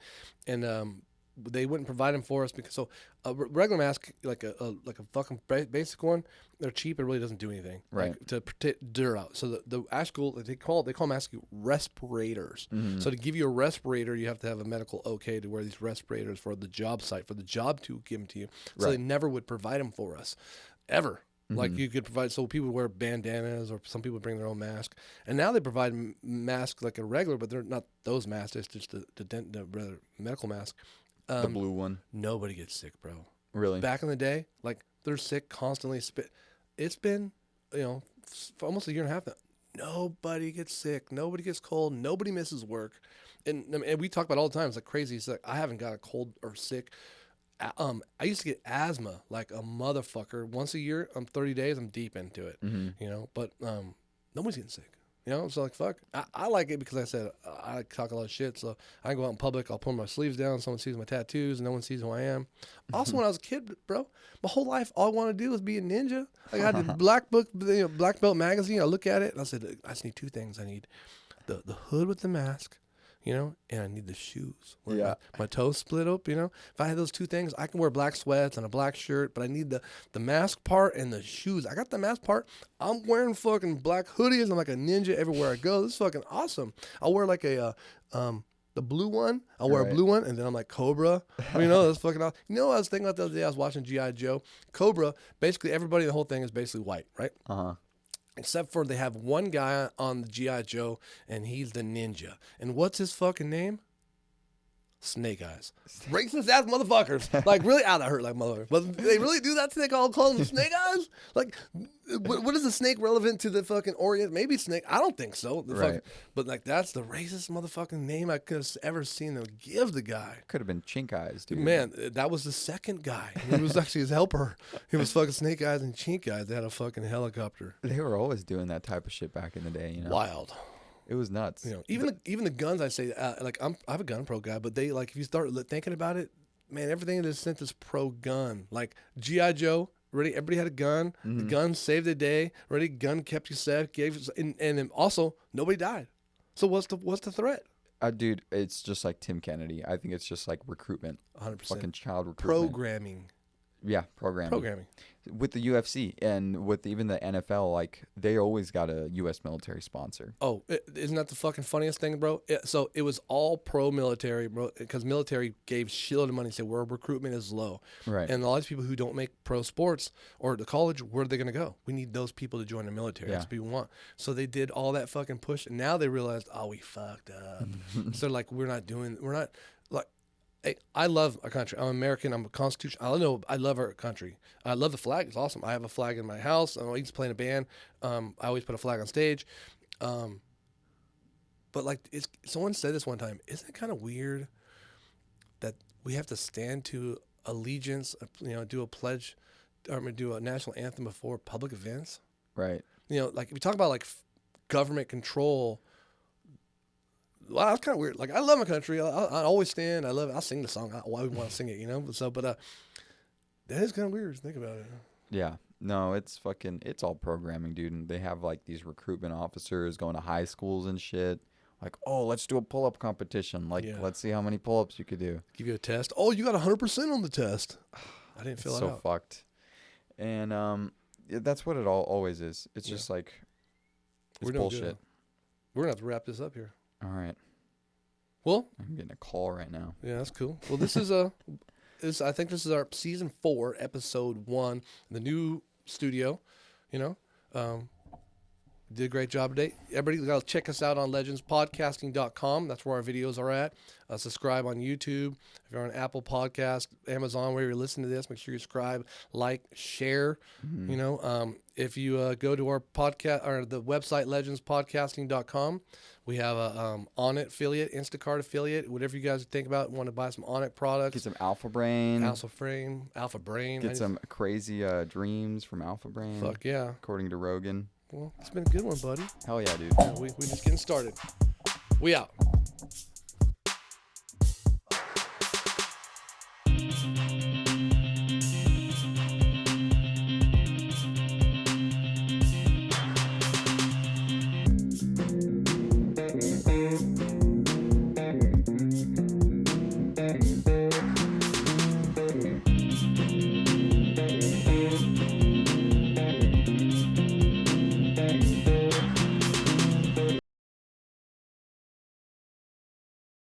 and they wouldn't provide them for us because a regular mask, like a fucking basic one, they're cheap. It really doesn't do anything, right? Like, to protect dirt out. So the actual they call masks respirators. Mm-hmm. So to give you a respirator, you have to have a medical okay to wear these respirators for the job site for the job to give them to you. So they never would provide them for us, ever. Mm-hmm. Like you could provide, so people would wear bandanas, or some people bring their own mask. And now they provide masks like a regular, but they're not those masks. It's just the medical mask. The blue one. Nobody gets sick, bro. Really? Back in the day, like they're sick constantly. It's been, you know, for almost a year and a half now. Nobody gets sick. Nobody gets cold. Nobody misses work. And we talk about it all the time. It's like crazy. It's like I haven't got a cold or sick. I used to get asthma like a motherfucker once a year. 30 days. I'm deep into it, you know. But nobody's getting sick. You know, so like, fuck. I like it because I said I talk a lot of shit, so I can go out in public. I'll pull my sleeves down. Someone sees my tattoos, and no one sees who I am. Also, when I was a kid, bro, my whole life, all I wanted to do was be a ninja. Like, I had the black belt magazine. I look at it, and I said, I just need two things. I need the hood with the mask, you know, and I need the shoes. Where my toes split up, you know. If I had those two things, I can wear black sweats and a black shirt, but I need the mask part and the shoes. I got the mask part. I'm wearing fucking black hoodies. I'm like a ninja everywhere I go. This is fucking awesome. I'll wear like a the blue one. I'll wear a Right. blue one, and then I'm like Cobra. You know, that's fucking awesome. You know what I was thinking about the other day? I was watching G.I. Joe. Cobra, basically everybody in the whole thing is basically white, right? Uh-huh. Except for they have one guy on the G.I. Joe, and he's the ninja. And what's his fucking name? Snake Eyes. Racist ass motherfuckers. Like, really? That hurt like motherfuckers. But they really do that? They call them Snake Eyes? Like, what is the snake relevant to the fucking Orient? Maybe snake. I don't think so. Right. But, like, that's the racist motherfucking name I could have ever seen them give the guy. Could have been Chink Eyes, dude. Man, that was the second guy. He was actually his helper. He was fucking Snake Eyes and Chink Eyes. They had a fucking helicopter. They were always doing that type of shit back in the day, you know? Wild. It was nuts. You know, even the guns. I say, like I'm a gun pro guy, but they like if you start thinking about it, man, everything in this sense is pro gun. Like G.I. Joe, ready? Everybody had a gun. Mm-hmm. The gun saved the day. Ready? Gun kept you safe. And then also nobody died. So what's the threat? Dude, it's just like Tim Kennedy. I think it's just like recruitment. 100%. Fucking child recruitment. Programming. Yeah, programming. With the UFC and with even the NFL, like they always got a U.S. military sponsor. Oh, isn't that the fucking funniest thing, bro? So it was all pro-military, bro, because military gave shitload of money and said, where recruitment is low. Right. And a lot of people who don't make pro sports or the college, where are they going to go? We need those people to join the military. Yeah. That's what people want. So they did all that fucking push. And now they realized, oh, we fucked up. So like, we're not, like, hey, I love our country. I'm American. I'm a Constitution. I love our country. I love the flag. It's awesome. I have a flag in my house. I used to play in a band. I always put a flag on stage. But like, someone said this one time. Isn't it kind of weird that we have to stand to allegiance? Do a pledge, or do a national anthem before public events. Right. You know, like if we talk about like government control. Well, that's kind of weird. Like, I love my country. I always stand. I love it. I'll sing the song. Why would want to sing it, you know? But that is kind of weird to think about it. Yeah. No, it's all programming, dude. And they have like these recruitment officers going to high schools and shit. Like, oh, let's do a pull-up competition. Like, let's see how many pull-ups you could do. Give you a test. Oh, you got 100% on the test. I didn't fill it out. So fucked. And that's what it always is. It's just like, it's bullshit. We're going to have to wrap this up here. All right. Well, I'm getting a call right now. Yeah, that's cool. Well, this is I think this is our season 4, episode 1, the new studio. You know, did a great job today. Everybody got to check us out on legendspodcasting.com. That's where our videos are at. Subscribe on YouTube. If you're on Apple Podcast, Amazon, wherever you're listening to this, make sure you subscribe, like, share. Mm-hmm. You know, if you go to our podcast or the website legendspodcasting.com, we have a Onnit affiliate, Instacart affiliate, whatever you guys think about. Want to buy some Onnit products? Get some Alpha Brain. Alpha Brain. Get some crazy dreams from Alpha Brain. Fuck yeah. According to Rogan. Well, it's been a good one, buddy. Hell yeah, dude. Yeah, we just getting started. We out.